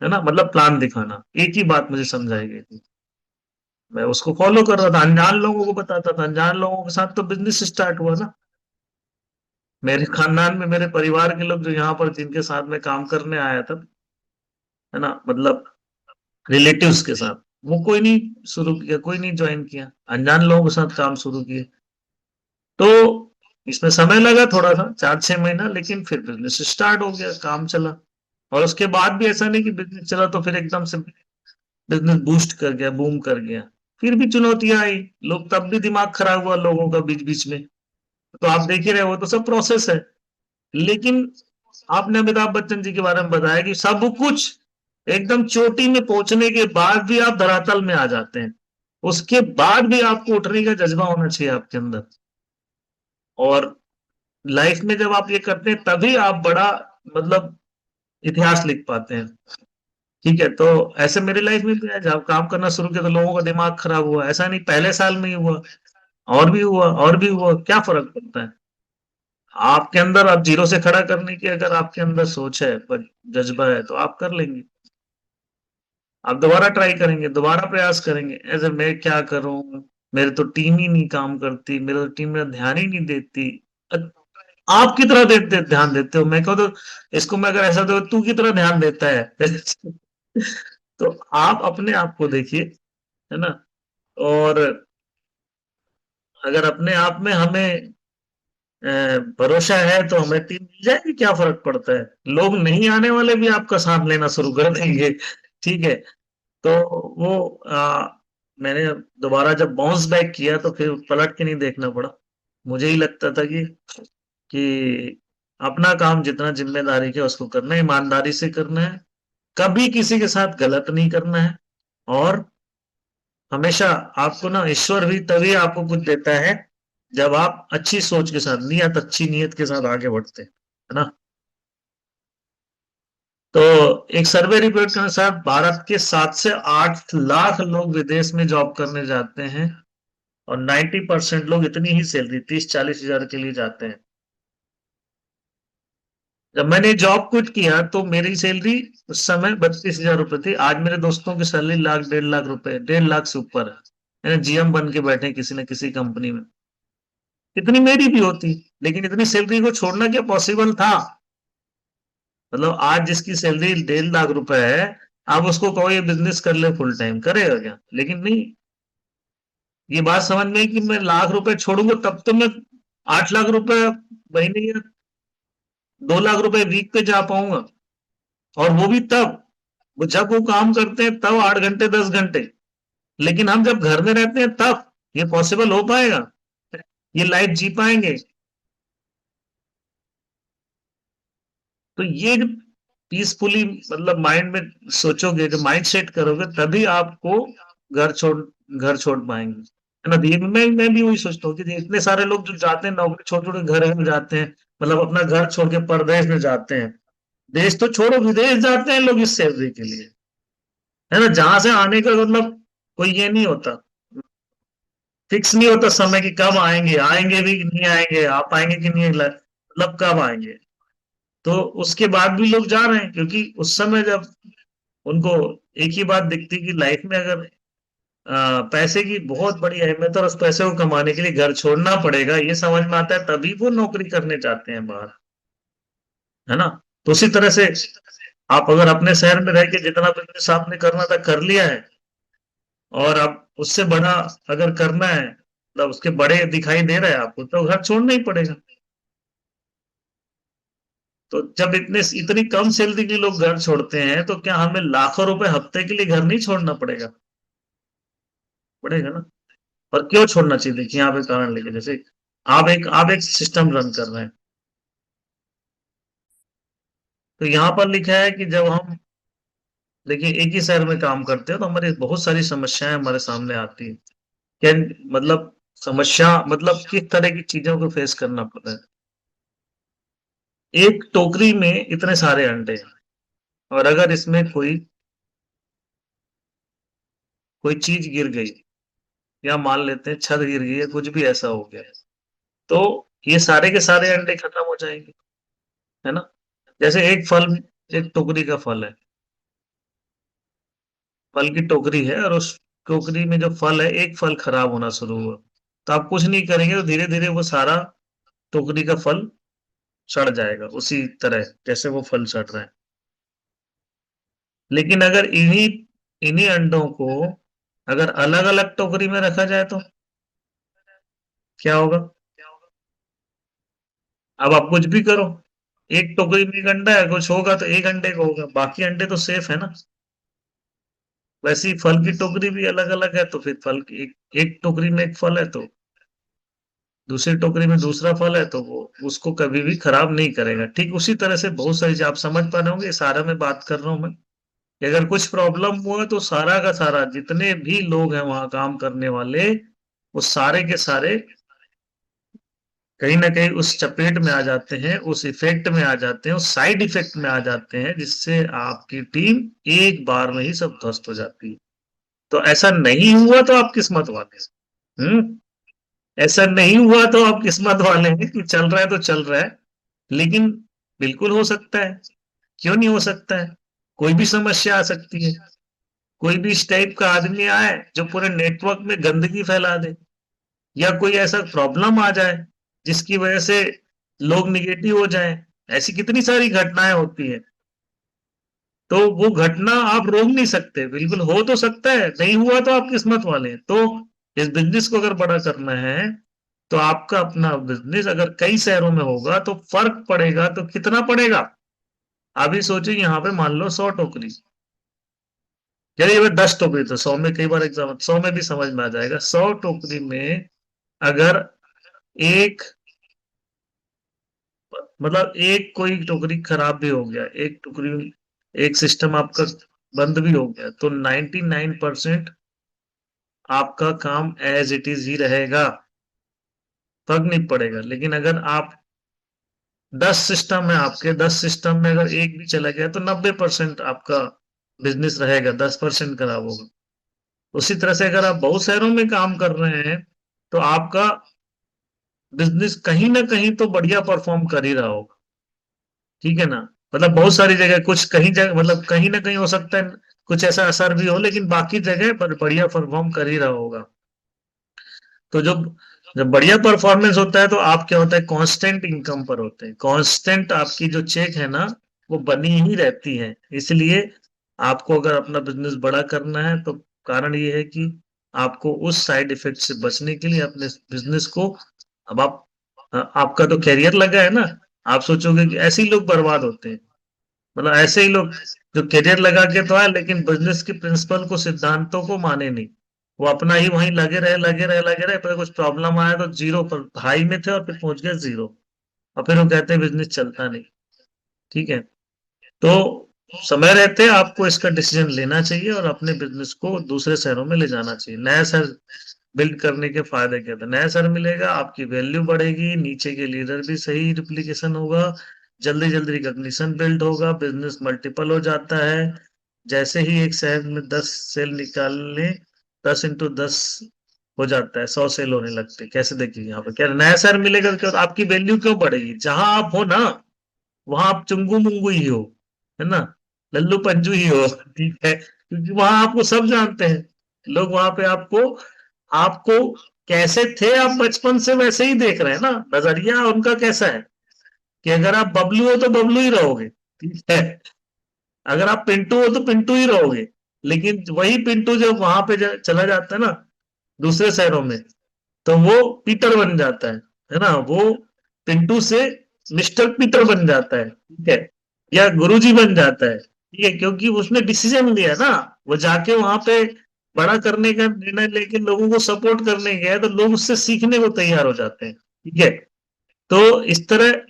है ना? मतलब प्लान दिखाना, एक ही बात मुझे समझाई गई थी। मैं उसको फॉलो कर रहा था, अनजान लोगों को बताता था, अनजान लोगों के साथ तो बिजनेस स्टार्ट हुआ ना। मेरे खानदान में मेरे परिवार के लोग जो यहाँ पर जिनके साथ में काम करने आया था, है ना, मतलब रिलेटिव्स के साथ, वो कोई नहीं शुरू किया, कोई नहीं ज्वाइन किया, अनजान लोगों के साथ काम शुरू किए। तो इसमें समय लगा थोड़ा सा, 4-6 महीना, लेकिन फिर बिजनेस स्टार्ट हो गया, काम चला। और उसके बाद भी ऐसा नहीं कि बिजनेस चला तो फिर एकदम से बिजनेस बूस्ट कर गया, बूम कर गया। फिर भी चुनौतियां आई, लोग तब भी दिमाग खराब हुआ लोगों का बीच बीच में। तो आप देख ही रहे हो, वो तो सब प्रोसेस है। लेकिन आपने अमिताभ बच्चन जी के बारे में बताया कि सब कुछ एकदम चोटी में पहुंचने के बाद भी आप धरातल में आ जाते हैं, उसके बाद भी आपको उठने का जज्बा होना चाहिए आपके अंदर। और लाइफ में जब आप ये करते हैं तभी आप बड़ा, मतलब इतिहास लिख पाते हैं। ठीक है, तो ऐसे मेरी लाइफ में भी है, जब काम करना शुरू किया तो लोगों का दिमाग खराब हुआ, ऐसा नहीं पहले साल में ही हुआ, और भी हुआ और भी हुआ, क्या फर्क पड़ता है? आपके अंदर, आप जीरो से खड़ा करने की अगर आपके अंदर सोच है, पर जज्बा है, तो आप कर लेंगे। आप दोबारा ट्राई करेंगे, दोबारा प्रयास करेंगे, ऐसे मैं क्या करूं, मेरे तो टीम ही नहीं काम करती, मेरे तो टीम मेरा ध्यान ही नहीं देती। अ- आप की तरह ध्यान देते हो, मैं कहूँ तो इसको मैं अगर ऐसा दो, तू की तरह ध्यान देता है। तो आप अपने आप को देखिए, है ना? और अगर अपने आप में हमें भरोसा है तो हमें टीम मिल जाएगी, क्या फर्क पड़ता है? लोग नहीं आने वाले भी आपका साथ लेना शुरू कर देंगे। ठीक है, तो वो मैंने दोबारा जब बाउंस बैक किया तो फिर पलट के नहीं देखना पड़ा। मुझे ही लगता था कि अपना काम जितना जिम्मेदारी के उसको करना है, ईमानदारी से करना है, कभी किसी के साथ गलत नहीं करना है। और हमेशा आपको ना ईश्वर भी तभी आपको कुछ देता है जब आप अच्छी सोच के साथ, अच्छी नीयत के साथ आगे बढ़ते हैं, है ना? तो एक सर्वे रिपोर्ट के अनुसार भारत के 7 से 8 लाख लोग विदेश में जॉब करने जाते हैं, और 90% लोग इतनी ही सैलरी 30-40 हजार के लिए जाते हैं। जब मैंने जॉब क्विट किया तो मेरी सैलरी उस समय 32 हजार रुपए थी, आज मेरे दोस्तों की सैलरी लाख 1.5 लाख रुपए, 1.5 लाख से ऊपर है, जीएम बन के बैठे हैं किसी न किसी कंपनी में। इतनी मेरी भी होती, लेकिन इतनी सैलरी को छोड़ना क्या पॉसिबल था? मतलब आज जिसकी सैलरी 1.5 लाख रुपए है, आप उसको कहो ये बिजनेस कर ले फुल टाइम, करेगा क्या? लेकिन नहीं, ये बात समझ में आई कि मैं लाख रुपए छोड़ूंगा तब तो मैं 8 लाख रुपए महीने या 2 लाख रुपए वीक पे जा पाऊंगा। और वो भी तब, वो जब वो काम करते हैं तब 8 घंटे 10 घंटे। लेकिन हम जब घर में रहते हैं तब ये पॉसिबल हो पाएगा? ये लाइफ जी पाएंगे? तो ये जो पीसफुली मतलब माइंड में सोचोगे, जो माइंड सेट करोगे, तभी आपको घर छोड़ घर छोड़ पाएंगे, है ना? ये मैं भी वही सोचता हूँ कि इतने सारे लोग जो जाते हैं नौकरी छोटे छोटे घर में जाते हैं, मतलब अपना घर छोड़ के परदेश में जाते हैं। देश तो छोड़ो, विदेश जाते हैं लोग इस सैलरी के लिए, है ना? जहां से आने का मतलब कोई ये नहीं होता, फिक्स नहीं होता समय कि कब आएंगे, आएंगे भी कि नहीं आएंगे, आ पाएंगे कि नहीं, मतलब कब आएंगे। तो उसके बाद भी लोग जा रहे हैं, क्योंकि उस समय जब उनको एक ही बात दिखती कि लाइफ में अगर पैसे की बहुत बड़ी अहमियत है और उस पैसे को कमाने के लिए घर छोड़ना पड़ेगा, ये समझ में आता है, तभी वो नौकरी करने जाते हैं बाहर, है ना? तो उसी तरह से आप अगर अपने शहर में रह के जितना बिजनेस आपने करना था कर लिया है, और अब उससे बड़ा अगर करना है, मतलब उसके बड़े दिखाई दे रहे हैं आपको, तो घर छोड़ना ही पड़ेगा। तो जब इतनी कम सैलरी के लोग घर छोड़ते हैं, तो क्या हमें लाखों रुपए हफ्ते के लिए घर नहीं छोड़ना पड़ेगा? पड़ेगा ना। और क्यों छोड़ना चाहिए? देखिए यहाँ पे कारण लेके, जैसे आप एक सिस्टम रन कर रहे हैं, तो यहाँ पर लिखा है कि जब हम देखिए एक ही शहर में काम करते हैं, तो हमारी बहुत सारी समस्याएं हमारे सामने आती है। क्या मतलब समस्या, मतलब किस तरह की चीजों को फेस करना पड़ता है? एक टोकरी में इतने सारे अंडे हैं, और अगर इसमें कोई कोई चीज गिर गई, या मान लेते हैं छत गिर गई या कुछ भी ऐसा हो गया, तो ये सारे के सारे अंडे खत्म हो जाएंगे, है ना? जैसे एक फल, एक टोकरी का फल है, फल की टोकरी है, और उस टोकरी में जो फल है, एक फल खराब होना शुरू हुआ, तो आप कुछ नहीं करेंगे, तो धीरे धीरे वो सारा टोकरी का फल सड़ जाएगा, उसी तरह जैसे वो फल सड़ रहे हैं। लेकिन अगर इन्हीं इन्हीं अंडों को अगर अलग अलग टोकरी में रखा जाए, तो क्या होगा? अब आप कुछ भी करो, एक टोकरी में एक अंडा है, कुछ होगा तो एक अंडे का होगा, बाकी अंडे तो सेफ है ना। वैसे ही फल की टोकरी भी अलग अलग है, तो फिर फल की एक टोकरी में एक फल है, तो दूसरी टोकरी में दूसरा फल है, तो वो उसको कभी भी खराब नहीं करेगा। ठीक उसी तरह से बहुत सारी चीज़ आप समझ पा रहे होंगे, सारा मैं बात कर रहा हूँ मैं, कि अगर कुछ प्रॉब्लम हुआ, तो सारा का सारा जितने भी लोग हैं वहां काम करने वाले, वो सारे के सारे कहीं ना कहीं उस चपेट में आ जाते हैं, उस इफेक्ट में आ जाते हैं, उस साइड इफेक्ट में आ जाते हैं, जिससे आपकी टीम एक बार में ही सब ध्वस्त हो जाती है। तो ऐसा नहीं हुआ तो आप किस्मत वाले हैं। ऐसा नहीं हुआ तो आप किस्मत वाले हैं कि चल रहा है तो चल रहा है। लेकिन बिल्कुल हो सकता है, क्यों नहीं हो सकता है? कोई भी समस्या आ सकती है, कोई भी इस टाइप का आदमी आए जो पूरे नेटवर्क में गंदगी फैला दे, या कोई ऐसा प्रॉब्लम आ जाए जिसकी वजह से लोग निगेटिव हो जाएं। ऐसी कितनी सारी घटनाएं होती है, तो वो घटना आप रोक नहीं सकते। बिल्कुल हो तो सकता है, नहीं हुआ तो आप किस्मत वाले हैं। तो इस बिजनेस को अगर बड़ा करना है, तो आपका अपना बिजनेस अगर कई शहरों में होगा, तो फर्क पड़ेगा, तो कितना पड़ेगा? अभी सोचिए, यहाँ पे मान लो 100 टोकरी, चलिए ये 10 टोकरी, तो 100 में कई बार एग्जाम, 100 में भी समझ में आ जाएगा। 100 टोकरी में अगर एक, मतलब एक कोई टोकरी खराब भी हो गया, एक टोकरी, एक सिस्टम आपका बंद भी हो गया, तो 99% आपका काम एज इट इज ही रहेगा, फर्क नहीं पड़ेगा। लेकिन अगर आप 10 सिस्टम है आपके, 10 सिस्टम में अगर एक भी चला गया, तो 90% आपका बिजनेस रहेगा, 10% खराब होगा। उसी तरह से अगर आप बहुत शहरों में काम कर रहे हैं, तो आपका बिजनेस कहीं ना कहीं तो बढ़िया परफॉर्म कर ही रहा होगा, ठीक है ना? मतलब बहुत सारी जगह, कुछ कहीं जगह, मतलब कहीं ना कहीं हो सकता है कुछ ऐसा असर भी हो, लेकिन बाकी जगह पर बढ़िया परफॉर्म कर ही रहा होगा। तो जब जब बढ़िया परफॉर्मेंस होता है, तो आप क्या होता है, कांस्टेंट इनकम पर होते हैं, कांस्टेंट आपकी जो चेक है ना, वो बनी ही रहती है। इसलिए आपको अगर अपना बिजनेस बड़ा करना है, तो कारण ये है कि आपको उस साइड इफेक्ट से बचने के लिए अपने बिजनेस को, अब आप आपका तो कैरियर लगा है ना, आप सोचोगे कि ऐसे ही लोग बर्बाद होते हैं, मतलब ऐसे ही लोग जो करियर लगा के तो आए, लेकिन बिजनेस के प्रिंसिपल को, सिद्धांतों को माने नहीं। वो अपना ही वहीं लगे रहे, पर कुछ प्रॉब्लम आया तो जीरो पर हाई में थे और फिर पहुंच गए जीरो। और फिर वो कहते हैं बिजनेस चलता नहीं। ठीक है। तो समय रहते आपको इसका डिसीजन लेना चाहिए और अपने बिजनेस को दूसरे शहरों में ले जाना चाहिए। नया शहर बिल्ड करने के फायदे क्या थे? नया शहर मिलेगा, आपकी वैल्यू बढ़ेगी, नीचे के लीडर भी सही रिप्लिकेशन होगा, जल्दी जल्दी रिकॉग्निशन बिल्ड होगा, बिजनेस मल्टीपल हो जाता है। जैसे ही एक शहर में 10 सेल निकालने, 10 × 10 हो जाता है, 100 सेल होने लगते हैं। कैसे? देखिए यहाँ पे क्या नया शहर मिलेगा तो क्या होता है? आपकी वैल्यू क्यों बढ़ेगी? जहां आप हो ना, वहां आप चुंगू मुंगू ही हो, है ना, लल्लू पंजू ही हो। ठीक है, क्योंकि वहां आपको सब जानते हैं। लोग वहां पे आपको आपको कैसे थे आप बचपन से वैसे ही देख रहे हैं ना। नजरिया उनका कैसा है कि अगर आप बबलू हो तो बबलू ही रहोगे। ठीक है। अगर आप पिंटू हो तो पिंटू ही रहोगे। लेकिन वही पिंटू जब वहां पे चला जाता है ना, दूसरे शहरों में, तो वो पीटर बन जाता है ना। वो पिंटू से मिस्टर पीटर बन जाता है। ठीक है। या गुरुजी बन जाता है। ठीक है, क्योंकि उसने डिसीजन लिया ना। वो जाके वहां पे बड़ा करने का निर्णय लेके लोगों को सपोर्ट करने गया है, तो लोग उससे सीखने को तैयार हो जाते हैं। ठीक है। तो इस तरह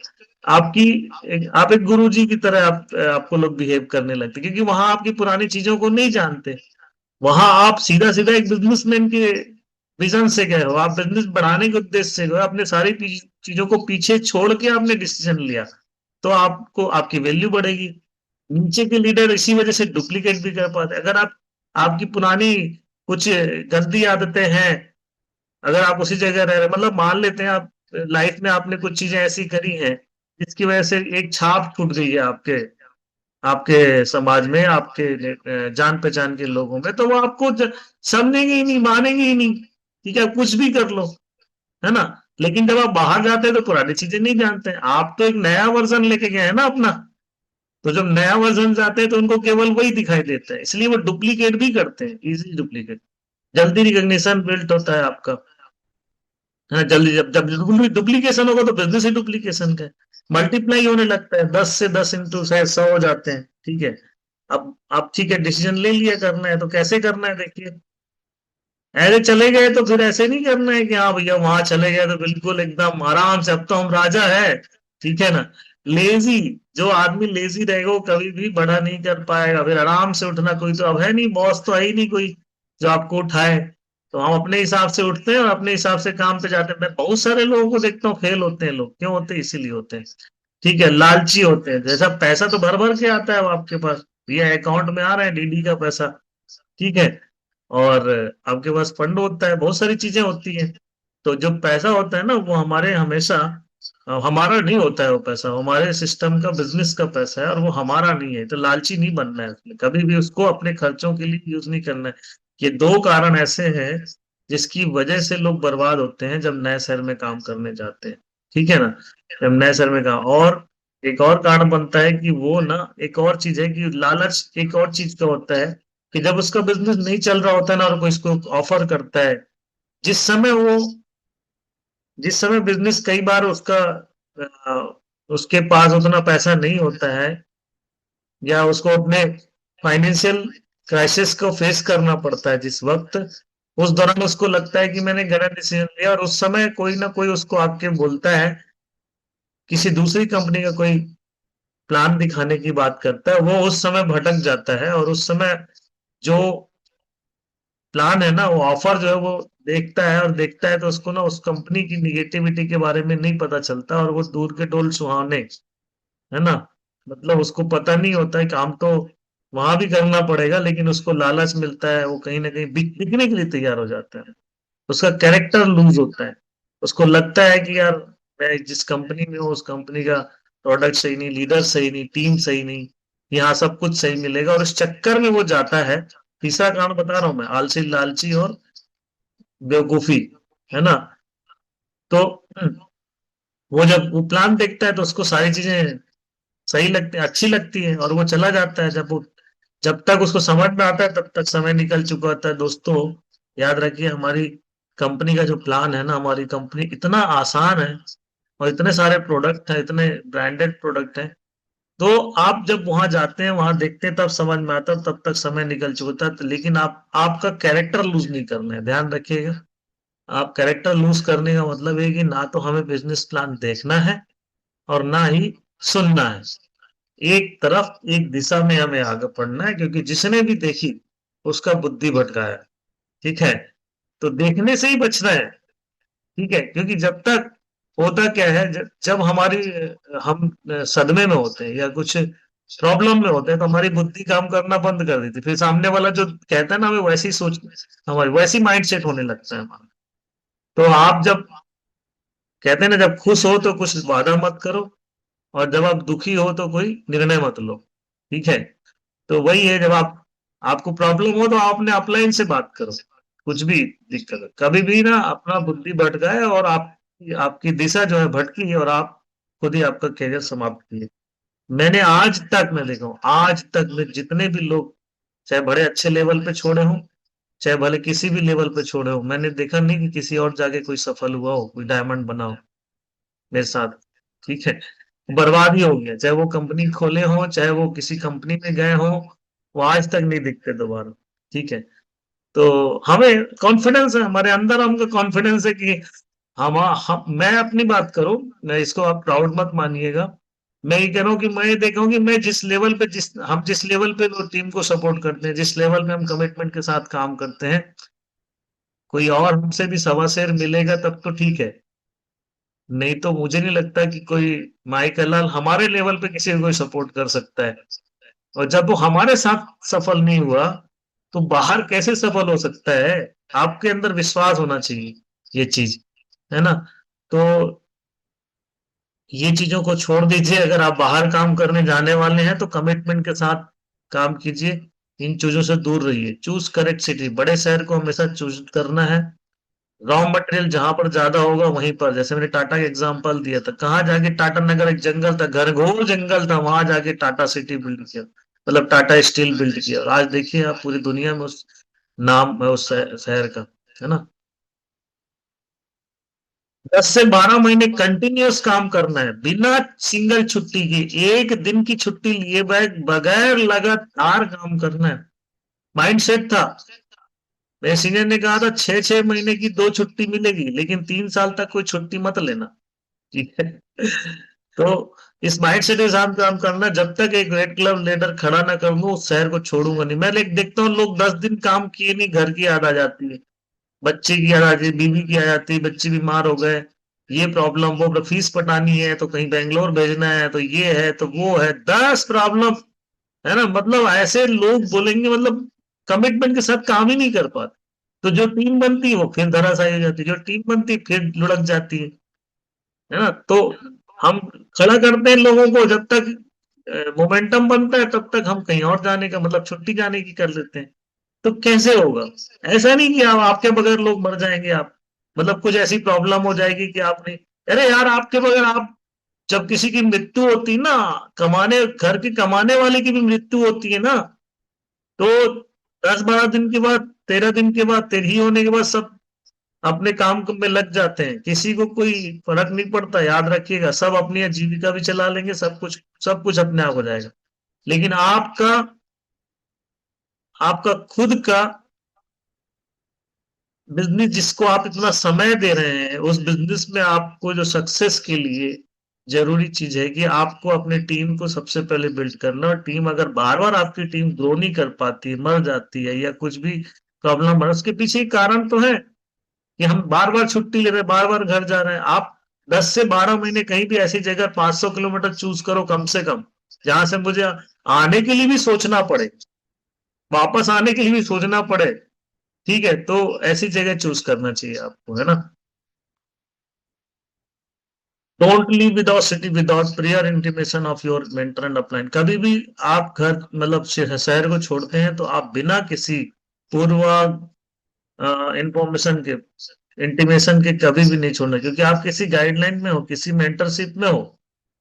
आप एक गुरुजी की तरह आपको लोग बिहेव करने लगते, क्योंकि वहां आपकी पुरानी चीजों को नहीं जानते। वहां आप सीधा सीधा एक बिजनेसमैन के विजन से गए हो, आप बिजनेस बढ़ाने के उद्देश्य से गए हो, आपने सारी चीजों को पीछे छोड़ के आपने डिसीजन लिया। तो आपको आपकी वैल्यू बढ़ेगी। नीचे के लीडर इसी वजह से डुप्लीकेट भी कर पाते हैं। अगर आप आपकी पुरानी कुछ गंदी आदतें हैं, अगर आप उसी जगह रह रहे, मतलब मान लेते हैं आप लाइफ में आपने कुछ चीजें ऐसी करी हैं जिसकी वजह से एक छाप छूट गई है आपके आपके समाज में, आपके जान पहचान के लोगों में, तो वो आपको समझेंगे ही नहीं, मानेंगे ही नहीं। ठीक है, कुछ भी कर लो, है ना। लेकिन जब आप बाहर जाते हैं तो पुरानी चीजें नहीं जानते हैं, आप तो एक नया वर्जन लेके गए हैं ना अपना। तो जब नया वर्जन जाते हैं तो उनको केवल वही दिखाई देता है, इसलिए वो डुप्लीकेट भी करते हैं, इजी डुप्लीकेट। जल्दी रिकॉग्निशन बिल्ट होता है आपका। हाँ, जल्दी जब जब डुप्लीकेशन होगा तो बिजनेस ही डुप्लीकेशन का मल्टीप्लाई होने लगता है, 10 से 10 × शायद 100 हो जाते हैं। ठीक है। अब ठीक है, डिसीजन ले लिया करना है तो कैसे करना है देखिए। ऐसे चले गए तो फिर ऐसे नहीं करना है कि हाँ भैया वहां चले गए तो बिल्कुल एकदम आराम से, अब तो हम राजा है। ठीक है ना। लेजी, जो आदमी लेजी रहेगा वो कभी भी बड़ा नहीं कर पाएगा। फिर आराम से उठना, कोई तो अब है नहीं, बॉस तो है ही नहीं कोई जो आपको उठाए। तो हम अपने हिसाब से उठते हैं और अपने हिसाब से काम पे जाते हैं। मैं बहुत सारे लोगों को देखता हूँ फेल होते हैं। लोग क्यों होते हैं? इसीलिए होते हैं। ठीक है, लालची होते हैं। जैसा पैसा तो भर भर के आता है वो आपके पास, ये अकाउंट में आ रहा है डीडी का पैसा। ठीक है। और आपके पास फंड होता है, बहुत सारी चीजें होती हैं। तो जो पैसा होता है ना, वो हमारे हमेशा हमारा नहीं होता है। वो पैसा हमारे सिस्टम का, बिजनेस का पैसा है, और वो हमारा नहीं है। तो लालची नहीं बनना है उसमें, कभी भी उसको अपने खर्चों के लिए यूज नहीं करना है। ये दो कारण ऐसे हैं जिसकी वजह से लोग बर्बाद होते हैं जब नए शहर में काम करने जाते हैं। ठीक है ना। जब नए शहर में काम, और एक और कारण बनता है कि वो ना, एक और चीज है कि लालच एक और चीज का होता है कि जब उसका बिजनेस नहीं चल रहा होता है ना और कोई इसको ऑफर करता है, जिस समय वो जिस समय बिजनेस कई बार उसके पास उतना पैसा नहीं होता है, या उसको अपने फाइनेंशियल क्राइसिस को फेस करना पड़ता है, जिस वक्त उस दौरान उसको लगता है कि मैंने गलत डिसीजन लिया, और उस समय कोई ना कोई उसको आके बोलता है, किसी दूसरी कंपनी का कोई प्लान दिखाने की बात करता है, वो उस समय भटक जाता है। और उस समय जो प्लान है ना, वो ऑफर जो है वो देखता है, और देखता है तो उसको ना उस कंपनी की निगेटिविटी के बारे में नहीं पता चलता, और वो दूर के डोल सुहावने, है ना। मतलब उसको पता नहीं होता है काम तो वहां भी करना पड़ेगा, लेकिन उसको लालच मिलता है, वो कहीं ना कहीं बिकने के लिए तैयार हो जाता है। उसका कैरेक्टर लूज होता है। उसको लगता है कि यार मैं जिस कंपनी में हूँ उस कंपनी का प्रोडक्ट सही नहीं, लीडर सही नहीं, टीम सही नहीं, यहाँ सब कुछ सही मिलेगा, और इस चक्कर में वो जाता है। तीसरा कारण बता रहा हूं मैं, आलसी, लालची और बेवकूफी, है ना। तो वो जब वो प्लान देखता है तो उसको सारी चीजें सही लगती, अच्छी लगती है, और वो चला जाता है। जब तक उसको समझ में आता है तब तक समय निकल चुका होता है। दोस्तों, याद रखिए, हमारी कंपनी का जो प्लान है ना, हमारी कंपनी इतना आसान है, और इतने सारे प्रोडक्ट हैं, इतने ब्रांडेड प्रोडक्ट हैं, तो आप जब वहां जाते हैं, वहां देखते हैं, तब समझ में आता है, तब तक समय निकल चुका था। लेकिन आप आपका कैरेक्टर लूज नहीं करना है, ध्यान रखिएगा। आप कैरेक्टर लूज करने का मतलब है कि ना तो हमें बिजनेस प्लान देखना है और ना ही सुनना है। एक तरफ एक दिशा में हमें आगे बढ़ना है, क्योंकि जिसने भी देखी उसका बुद्धि भटकाया। ठीक है, तो देखने से ही बचना है। ठीक है, क्योंकि जब तक होता क्या है, जब हमारी हम सदमे में होते हैं या कुछ प्रॉब्लम में होते हैं, तो हमारी बुद्धि काम करना बंद कर देती है। फिर सामने वाला जो कहता है ना, हमें वैसी सोच, हमारी वैसी माइंड सेट होने लगता है हमारा। तो आप जब कहते हैं ना, जब खुश हो तो कुछ वादा मत करो, और जब आप दुखी हो तो कोई निर्णय मत लो। ठीक है, तो वही है, जब आप आपको प्रॉब्लम हो तो आप अपने अपलाइन से बात करो। कुछ भी दिक्कत है, कभी भी ना अपना बुद्धि भटका है, और आप आपकी दिशा जो है भटकी है, और आप खुद ही आपका करियर समाप्त किए। मैंने आज तक, मैं देखा हूं, आज तक में जितने भी लोग, चाहे बड़े अच्छे लेवल पे छोड़े हों, चाहे भले किसी भी लेवल पे छोड़े हो, मैंने देखा नहीं कि किसी और जाके कोई सफल हुआ हो, कोई डायमंड बना हो मेरे साथ। ठीक है, बर्बाद ही हो गया, चाहे वो कंपनी खोले हो, चाहे वो किसी कंपनी में गए हो, वो आज तक नहीं दिखते दोबारा। ठीक है, तो हमें कॉन्फिडेंस है हमारे अंदर, हमको कॉन्फिडेंस है कि हम मैं अपनी बात करूं, मैं इसको आप प्राउड मत मानिएगा। मैं ये कह रहा हूँ कि मैं ये देखा हूं कि मैं जिस लेवल पे, जिस लेवल पे वो टीम को सपोर्ट करते हैं, जिस लेवल पे हम कमिटमेंट के साथ काम करते हैं, कोई और हमसे भी सवा शेर मिलेगा तब तो ठीक है। नहीं तो मुझे नहीं लगता कि कोई माइकल लाल हमारे लेवल पे किसी को कोई सपोर्ट कर सकता है। और जब वो हमारे साथ सफल नहीं हुआ, तो बाहर कैसे सफल हो सकता है? आपके अंदर विश्वास होना चाहिए, ये चीज है ना। तो ये चीजों को छोड़ दीजिए। अगर आप बाहर काम करने जाने वाले हैं तो कमिटमेंट के साथ काम कीजिए, इन चीजों से दूर रहिए। चूज करेक्ट सिटी, बड़े शहर को हमेशा चूज करना है। रॉ मटेरियल जहां पर ज्यादा होगा वहीं पर, जैसे मैंने टाटा का एग्जांपल दिया था, कहाँ जाके टाटा नगर, एक जंगल था, घनघोर जंगल था, वहां जाके टाटा सिटी बिल्ड किया, मतलब टाटा स्टील बिल्ड किया, और आज देखिए आप पूरी दुनिया में उस नाम है उस शहर का, है ना। 10 से 12 महीने कंटिन्यूअस काम करना है, बिना सिंगल छुट्टी की, एक दिन की छुट्टी लिए बगैर लगातार काम करना है। माइंड सेट था। मेरे सीनियर ने कहा था 6 6 महीने की 2 छुट्टी मिलेगी, लेकिन 3 साल तक कोई छुट्टी मत लेना। ठीक है, तो इस माइंड सेट के साथ काम करना। जब तक एक रेड क्लब लीडर खड़ा ना कर लूं, उस शहर को छोड़ूंगा नहीं। मैं देखता हूँ लोग 10 दिन काम किए नहीं, घर की याद आ जाती है, बच्चे की याद आ जाती है, बीवी की आ जाती है, बच्चे बीमार हो गए, ये प्रॉब्लम, वो फीस पटानी है, तो कहीं बैंगलोर भेजना है, तो ये है, तो वो है, 10 प्रॉब्लम, है ना। मतलब ऐसे लोग बोलेंगे, मतलब कमिटमेंट के साथ काम ही नहीं कर पाते। तो जो टीम बनती है वो फिर धराशायी हो जाती है, जो टीम बनती है फिर लुढ़क जाती है ना। तो हम खड़ा करते हैं लोगों को, जब तक मोमेंटम बनता है तब तक हम कहीं और जाने का, मतलब छुट्टी जाने की कर लेते हैं। तो कैसे होगा? ऐसा नहीं कि आप, आपके बगैर लोग मर जाएंगे, आप, मतलब कुछ ऐसी प्रॉब्लम हो जाएगी कि आप नहीं। अरे यार, आपके बगैर आप, जब किसी की मृत्यु होती है ना, कमाने घर की कमाने वाले की भी मृत्यु होती है ना, तो 10 12 दिन के बाद, 13 दिन के बाद, तेरही होने के बाद सब अपने काम में लग जाते हैं, किसी को कोई फर्क नहीं पड़ता। याद रखिएगा, सब अपनी आजीविका भी चला लेंगे, सब कुछ अपने आप हो जाएगा। लेकिन आपका आपका खुद का बिजनेस, जिसको आप इतना समय दे रहे हैं, उस बिजनेस में आपको जो सक्सेस के लिए जरूरी चीज है कि आपको अपने टीम को सबसे पहले बिल्ड करना। और टीम अगर बार बार आपकी टीम ग्रो नहीं कर पाती, मर जाती है, या कुछ भी प्रॉब्लम है, उसके पीछे एक कारण तो है कि हम बार बार छुट्टी ले रहे हैं, बार बार घर जा रहे हैं। आप 10 से 12 महीने कहीं भी ऐसी जगह 500 किलोमीटर चूज करो कम से कम, जहां से मुझे आने के लिए भी सोचना पड़े, वापस आने के लिए भी सोचना पड़े। ठीक है, तो ऐसी जगह चूज करना चाहिए आपको, है ना। Don't leave without city without prior intimation of your mentor and upline. कभी भी आप घर, मतलब शहर को छोड़ते हैं, तो आप बिना किसी पूर्व इंफॉर्मेशन के, इंटीमेशन के कभी भी नहीं छोड़ना, क्योंकि आप किसी गाइडलाइन में हो, किसी मेंटरशिप में हो,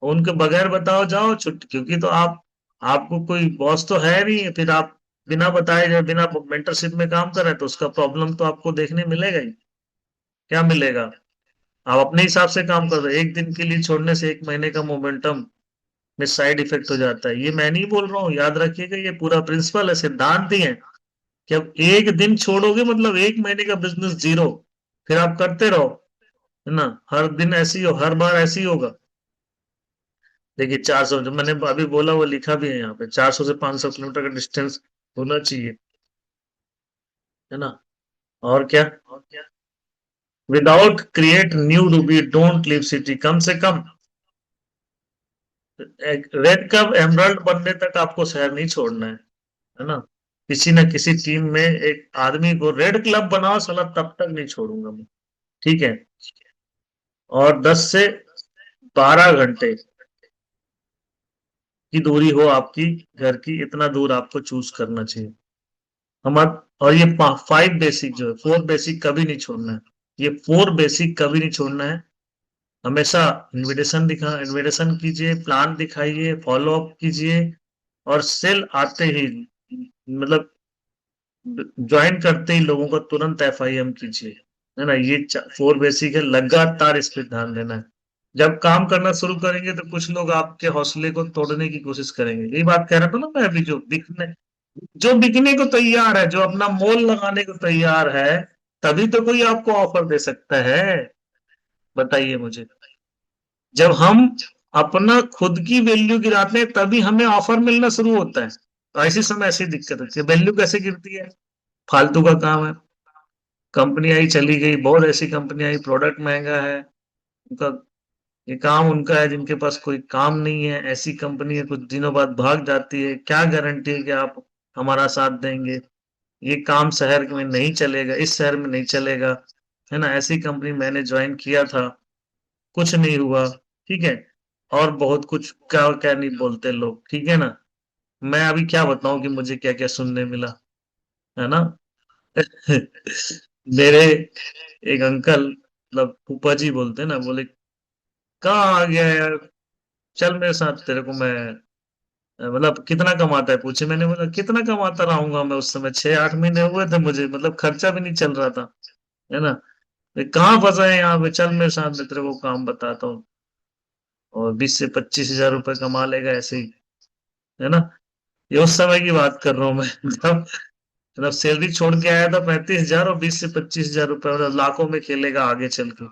उनके बगैर बताओ जाओ छुट्टी, क्योंकि तो आप, आपको कोई बॉस तो है नहीं, फिर आप बिना बताए, जब बिना मेंटरशिप में काम कर रहे हैं, तो उसका प्रॉब्लम तो आपको देखने मिलेगा ही। क्या मिलेगा? आप अपने हिसाब से काम कर रहे हैं, एक दिन के लिए छोड़ने से 1 महीने का मोमेंटम में साइड इफेक्ट हो जाता है। ये मैं नहीं बोल रहा हूँ, याद रखिएगा, ये पूरा प्रिंसिपल है, सिद्धांत ही है कि अब एक दिन छोड़ोगे मतलब एक महीने का बिजनेस जीरो, फिर आप करते रहो, है ना, हर दिन ऐसे ही हो, हर बार ऐसे ही होगा। देखिए 400 जो मैंने अभी बोला वो लिखा भी है यहाँ पे, 400 से 500 किलोमीटर का डिस्टेंस होना चाहिए, है ना। और क्या, without create new ruby don't leave city, कम से कम रेड कप एमरल्ड बनने तक आपको शहर नहीं छोड़ना है ना। किसी न किसी टीम में एक आदमी को रेड क्लब बनाओ साला, तब तक नहीं छोड़ूंगा मैं, ठीक है। और 10 से 12 घंटे की दूरी हो आपकी घर की, इतना दूर आपको चूज करना चाहिए। हमारा, और ये 5 बेसिक जो है, 4 बेसिक कभी नहीं छोड़ना है, ये 4 बेसिक कभी नहीं छोड़ना है। हमेशा इनविटेशन कीजिए, प्लान दिखाइए, फॉलो अप कीजिए, और सेल आते ही मतलब ज्वाइन करते ही लोगों को तुरंत FIM कीजिए, है ना। ये 4 बेसिक है, लगातार इस पे ध्यान देना है। जब काम करना शुरू करेंगे तो कुछ लोग आपके हौसले को तोड़ने की कोशिश करेंगे, यही बात कह रहा था ना मैं अभी, जो बिकने को तैयार है, जो अपना मोल लगाने को तैयार है, तभी तो कोई आपको ऑफर दे सकता है, बताइए मुझे। जब हम अपना खुद की वैल्यू गिराते हैं तभी हमें ऑफर मिलना शुरू होता है, तो ऐसे समय ऐसी दिक्कत होती है। वैल्यू कैसे गिरती है, फालतू का काम है, कंपनी आई चली गई, बहुत ऐसी कंपनी आई, प्रोडक्ट महंगा है उनका, ये काम उनका है, जिनके पास कोई काम नहीं है, ऐसी कंपनी है, कुछ दिनों बाद भाग जाती है, क्या गारंटी है कि आप हमारा साथ देंगे, ये काम शहर में नहीं चलेगा, इस शहर में नहीं चलेगा, है ना। ऐसी कंपनी मैंने ज्वाइन किया था, कुछ नहीं हुआ, ठीक है। और बहुत कुछ क्या क्या नहीं बोलते लोग, ठीक है ना। मैं अभी क्या बताऊं कि मुझे क्या क्या सुनने मिला, है ना। मेरे एक अंकल, मतलब फूफा जी बोलते हैं ना, बोले कहाँ आ गया यार, चल मेरे साथ, तेरे को मैं मतलब कितना कमाता है पूछे, मैंने बोला कितना कमाता रहूंगा मैं, उस समय 6-8 महीने हुए थे मुझे, मतलब खर्चा भी नहीं चल रहा था, है ना। कहाँ फंसा है यहाँ पे, चल मेरे साथ, मैं तेरे को काम बताता हूँ, और 20 से 25 हजार रुपए कमा लेगा ऐसे ही, है ना। ये उस समय की बात कर रहा हूँ मैं, जब मतलब सैलरी छोड़ के आया था 35 हजार, और 20 से 25 हजार रुपए मतलब लाखों में खेलेगा आगे चल के,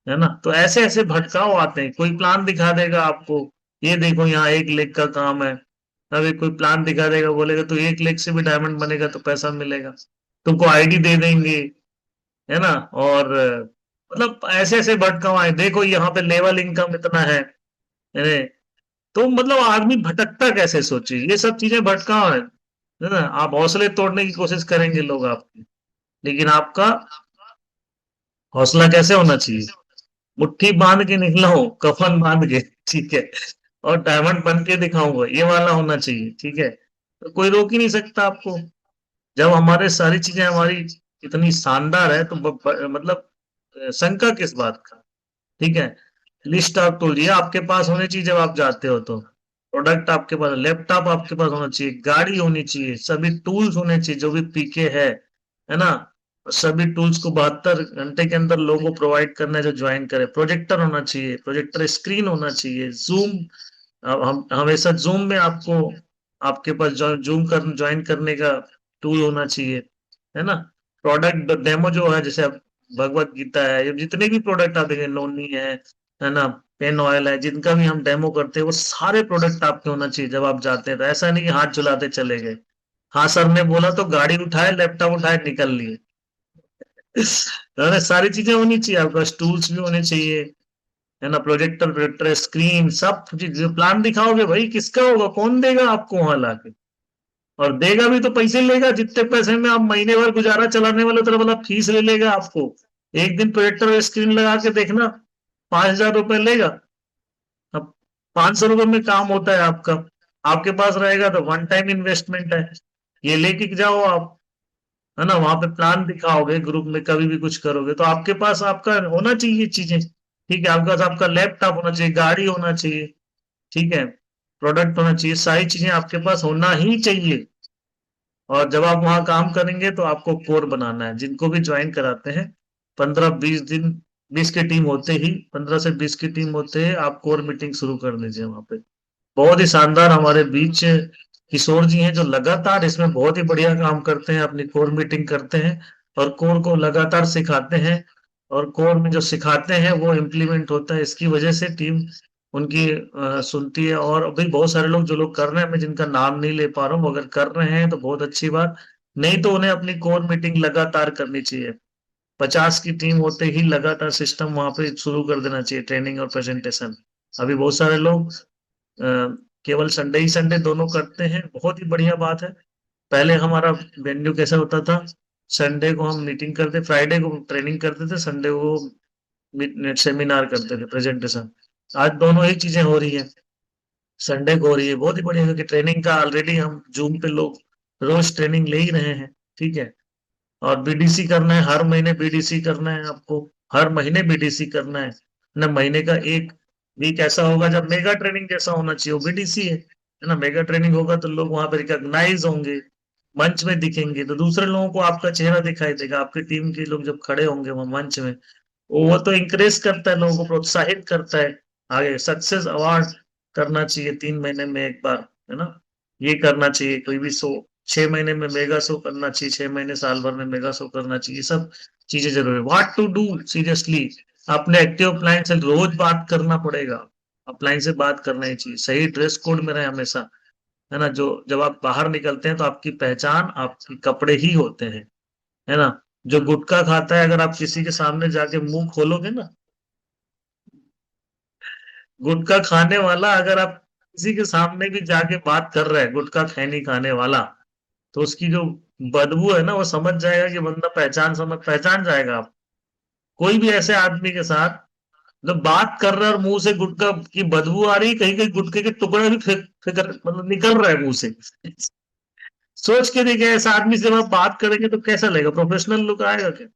है ना। तो ऐसे ऐसे भटकाव आते हैं, कोई प्लान दिखा देगा आपको, ये देखो यहाँ 1 लाख का काम है, अभी कोई प्लान दिखा देगा, बोलेगा तो 1 लाख से भी डायमंड बनेगा तो पैसा मिलेगा, तुमको आईडी दे देंगे, है ना। और मतलब ऐसे ऐसे भटकाव आए, देखो यहाँ पे लेवल इनकम इतना है। तो मतलब आदमी भटकता कैसे, सोचिए, ये सब चीजें भटकाव है ना। आप हौसले तोड़ने की कोशिश करेंगे लोग आपके, लेकिन आपका हौसला कैसे होना चाहिए, मुट्ठी बांध के निकला हूं, कफन बांध के, ठीक है, और डायमंड बन के दिखाऊंगा, ये वाला होना चाहिए, ठीक है। तो कोई रोक ही नहीं सकता आपको, जब हमारे सारी चीजें हमारी इतनी शानदार है, तो मतलब शंका किस बात का, ठीक है। लिस्ट आप तोड़िए, आपके पास होनी चाहिए जब आप जाते हो तो, प्रोडक्ट आपके पास, लैपटॉप आपके पास होना चाहिए, गाड़ी होनी चाहिए, सभी टूल्स होने चाहिए जो भी पीके है ना। सभी टूल्स को 72 घंटे के अंदर लोगों को प्रोवाइड करना है जो ज्वाइन करे, प्रोजेक्टर होना चाहिए, प्रोजेक्टर स्क्रीन होना चाहिए, जूम, अब हम हमेशा जूम में आपको, आपके पास जूम कर ज्वाइन करने का टूल होना चाहिए, है ना। प्रोडक्ट डेमो जो है, जैसे अब भगवत गीता है, ये जितने भी प्रोडक्ट आप देखें, नोनी है ना, पेन ऑयल है, जिनका भी हम डेमो करते हैं, वो सारे प्रोडक्ट आपके होना चाहिए जब आप जाते हैं। तो ऐसा नहीं कि हाथ झुलाते चले गए, हाँ सर ने बोला तो गाड़ी उठाए, लैपटॉप उठाए, निकल लिए। तो सारी चीजें होनी चाहिए, आपके पास टूल्स भी होने चाहिए, है ना, प्रोजेक्टर प्रोजेक्टर स्क्रीन, सब चीज, जो प्लान दिखाओगे भाई किसका होगा, कौन देगा आपको वहां लाके, और देगा भी तो पैसे लेगा, जितने पैसे में आप महीने भर गुजारा चलाने वाले, तरह वाला फीस ले लेगा आपको। एक दिन प्रोजेक्टर स्क्रीन लगा के देखना, 5 हजार रुपए लेगा। अब 500 रुपए में काम होता है आपका, आपके पास रहेगा तो वन टाइम इन्वेस्टमेंट है, ये लेके जाओ आप, है ना। वहां पे प्लान दिखाओगे, ग्रुप में कभी भी कुछ करोगे तो आपके पास आपका होना चाहिए चीजें, ठीक है। आपके पास आपका लैपटॉप होना चाहिए, गाड़ी होना चाहिए, ठीक है, प्रोडक्ट होना चाहिए, सारी चीजें आपके पास होना ही चाहिए। और जब आप वहां काम करेंगे तो आपको कोर बनाना है, जिनको भी ज्वाइन कराते हैं, 15-20 दिन, 20 की टीम होते ही, 15 से 20 की टीम होते ही आप कोर मीटिंग शुरू कर दीजिए वहां पे, बहुत ही शानदार हमारे बीच किशोर जी हैं, जो लगातार इसमें बहुत ही बढ़िया काम करते हैं, अपनी कोर मीटिंग करते हैं और कोर को लगातार सिखाते हैं, और कोर में जो सिखाते हैं वो इम्प्लीमेंट होता है। इसकी वजह से टीम उनकी सुनती है। और अभी बहुत सारे लोग, जो लोग कर रहे हैं, मैं जिनका नाम नहीं ले पा रहा हूँ, अगर कर रहे हैं तो बहुत अच्छी बात। नहीं तो उन्हें अपनी कोर मीटिंग लगातार करनी चाहिए। 50 की टीम होते ही लगातार सिस्टम वहां पे शुरू कर देना चाहिए, ट्रेनिंग और प्रेजेंटेशन। अभी बहुत सारे लोग अ, केवल संडे ही संडे दोनों करते हैं, बहुत ही बढ़िया बात है। पहले हमारा वेन्यू कैसा होता था, संडे को हम मीटिंग करते, फ्राइडे को ट्रेनिंग करते थे, संडे को सेमिनार करते थे, प्रेजेंटेशन। आज दोनों ही चीजें हो रही है, संडे को हो रही है, बहुत ही बढ़िया, क्योंकि ट्रेनिंग का ऑलरेडी हम जूम पे लोग रोज ट्रेनिंग ले ही रहे हैं। ठीक है। और बीडीसी करना है, हर महीने बीडीसी करना है आपको, हर महीने बीडीसी करना है ना। महीने का एक वीक ऐसा होगा जब मेगा ट्रेनिंग जैसा होना चाहिए, वो बीडीसी है ना। मेगा ट्रेनिंग होगा तो लोग वहां पे रिकॉग्नाइज होंगे, मंच में दिखेंगे, तो दूसरे लोगों को आपका चेहरा दिखाई देगा, आपकी टीम के लोग जब खड़े होंगे वहां मंच में, वो तो इंकरेज करता है, लोगों को प्रोत्साहित करता है आगे। सक्सेस अवार्ड करना चाहिए 3 महीने में एक बार, है ना। ये करना चाहिए कोई भी शो, 6 महीने में मेगा शो करना चाहिए, 6 महीने साल भर में मेगा शो करना चाहिए, सब चीजें जरूरी है। व्हाट टू डू सीरियसली, अपने एक्टिव अपलाइन से रोज बात करना पड़ेगा, अपलाइन से बात करना ही चाहिए, सही ड्रेस कोड में रहे हमेशा, है ना। जो जब आप बाहर निकलते हैं तो आपकी पहचान आपके कपड़े ही होते हैं, है ना। जो गुटखा खाता है, अगर आप किसी के सामने जाके मुंह खोलोगे ना, गुटखा खाने वाला अगर आप किसी के सामने भी जाके बात कर रहे हैं, गुटखा खैनी खाने वाला, तो उसकी जो बदबू है ना, वो समझ जाएगा कि बंदा पहचान जाएगा आप। कोई भी ऐसे आदमी के साथ जब बात कर रहा है और मुंह से गुटखा की बदबू आ रही, कहीं कहीं गुटखे के टुकड़े भी मतलब निकल रहा है मुंह से, सोच के देखिए, ऐसा आदमी से जब आप बात करेंगे तो कैसा लगेगा, प्रोफेशनल लुक आएगा क्या।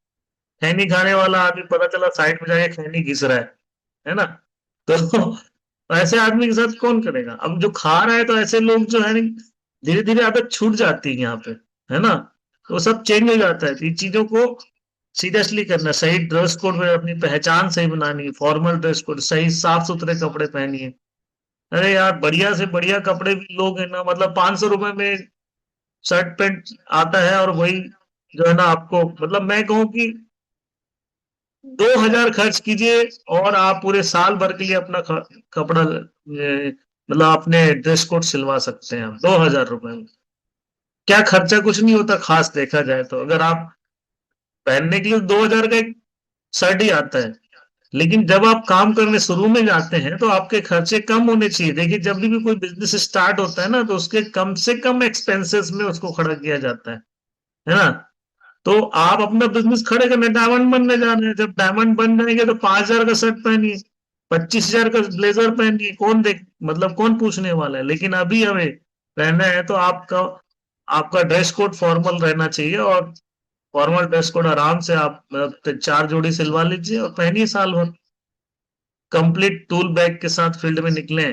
खैनी खाने वाला आदमी, पता चला साइड में जाके खैनी घिस रहा है ना। तो ऐसे आदमी के साथ कौन करेगा। अब जो खा रहा है, तो ऐसे लोग जो है, धीरे धीरे आदत छूट जाती है यहाँ पे, है ना। तो सब चेंज हो जाता है। तो इन चीजों को सीरियसली करना, सही ड्रेस कोड में अपनी पहचान सही बनानी, फॉर्मल ड्रेस कोड, सही साफ सुथरे कपड़े पहनिए। अरे यार, बढ़िया से बढ़िया कपड़े भी लोग है ना, मतलब 500 रुपए में शर्ट पैंट आता है, और वही जो है ना, आपको मतलब मैं कहूँ कि 2,000 खर्च कीजिए और आप पूरे साल भर के लिए अपना कपड़ा मतलब अपने ड्रेस कोड सिलवा सकते हैं आप 2,000 रुपए में। क्या खर्चा कुछ नहीं होता खास, देखा जाए तो। अगर आप पहनने के लिए 2,000 का एक शर्ट ही आता है, लेकिन जब आप काम करने शुरू में जाते हैं तो आपके खर्चे कम होने चाहिए। देखिए, जब भी कोई बिजनेस स्टार्ट होता है ना, तो उसके कम से कम एक्सपेंसेस में उसको खड़ा किया जाता है ना। तो आप अपना बिजनेस खड़े करने, डायमंड बनने जा रहे हैं, जब डायमंड बन जाएंगे तो 5,000 का शर्ट पहनिए, 25,000 का ब्लेजर पहनिए, कौन देख मतलब कौन पूछने वाला है। लेकिन अभी हमें रहना है तो आपका आपका ड्रेस कोड फॉर्मल रहना चाहिए, और फॉर्मल ड्रेस कोड आराम से आप 4 जोड़ी सिलवा लीजिए और पहनिए साल भर, कंप्लीट टूल बैग के साथ फील्ड में निकले।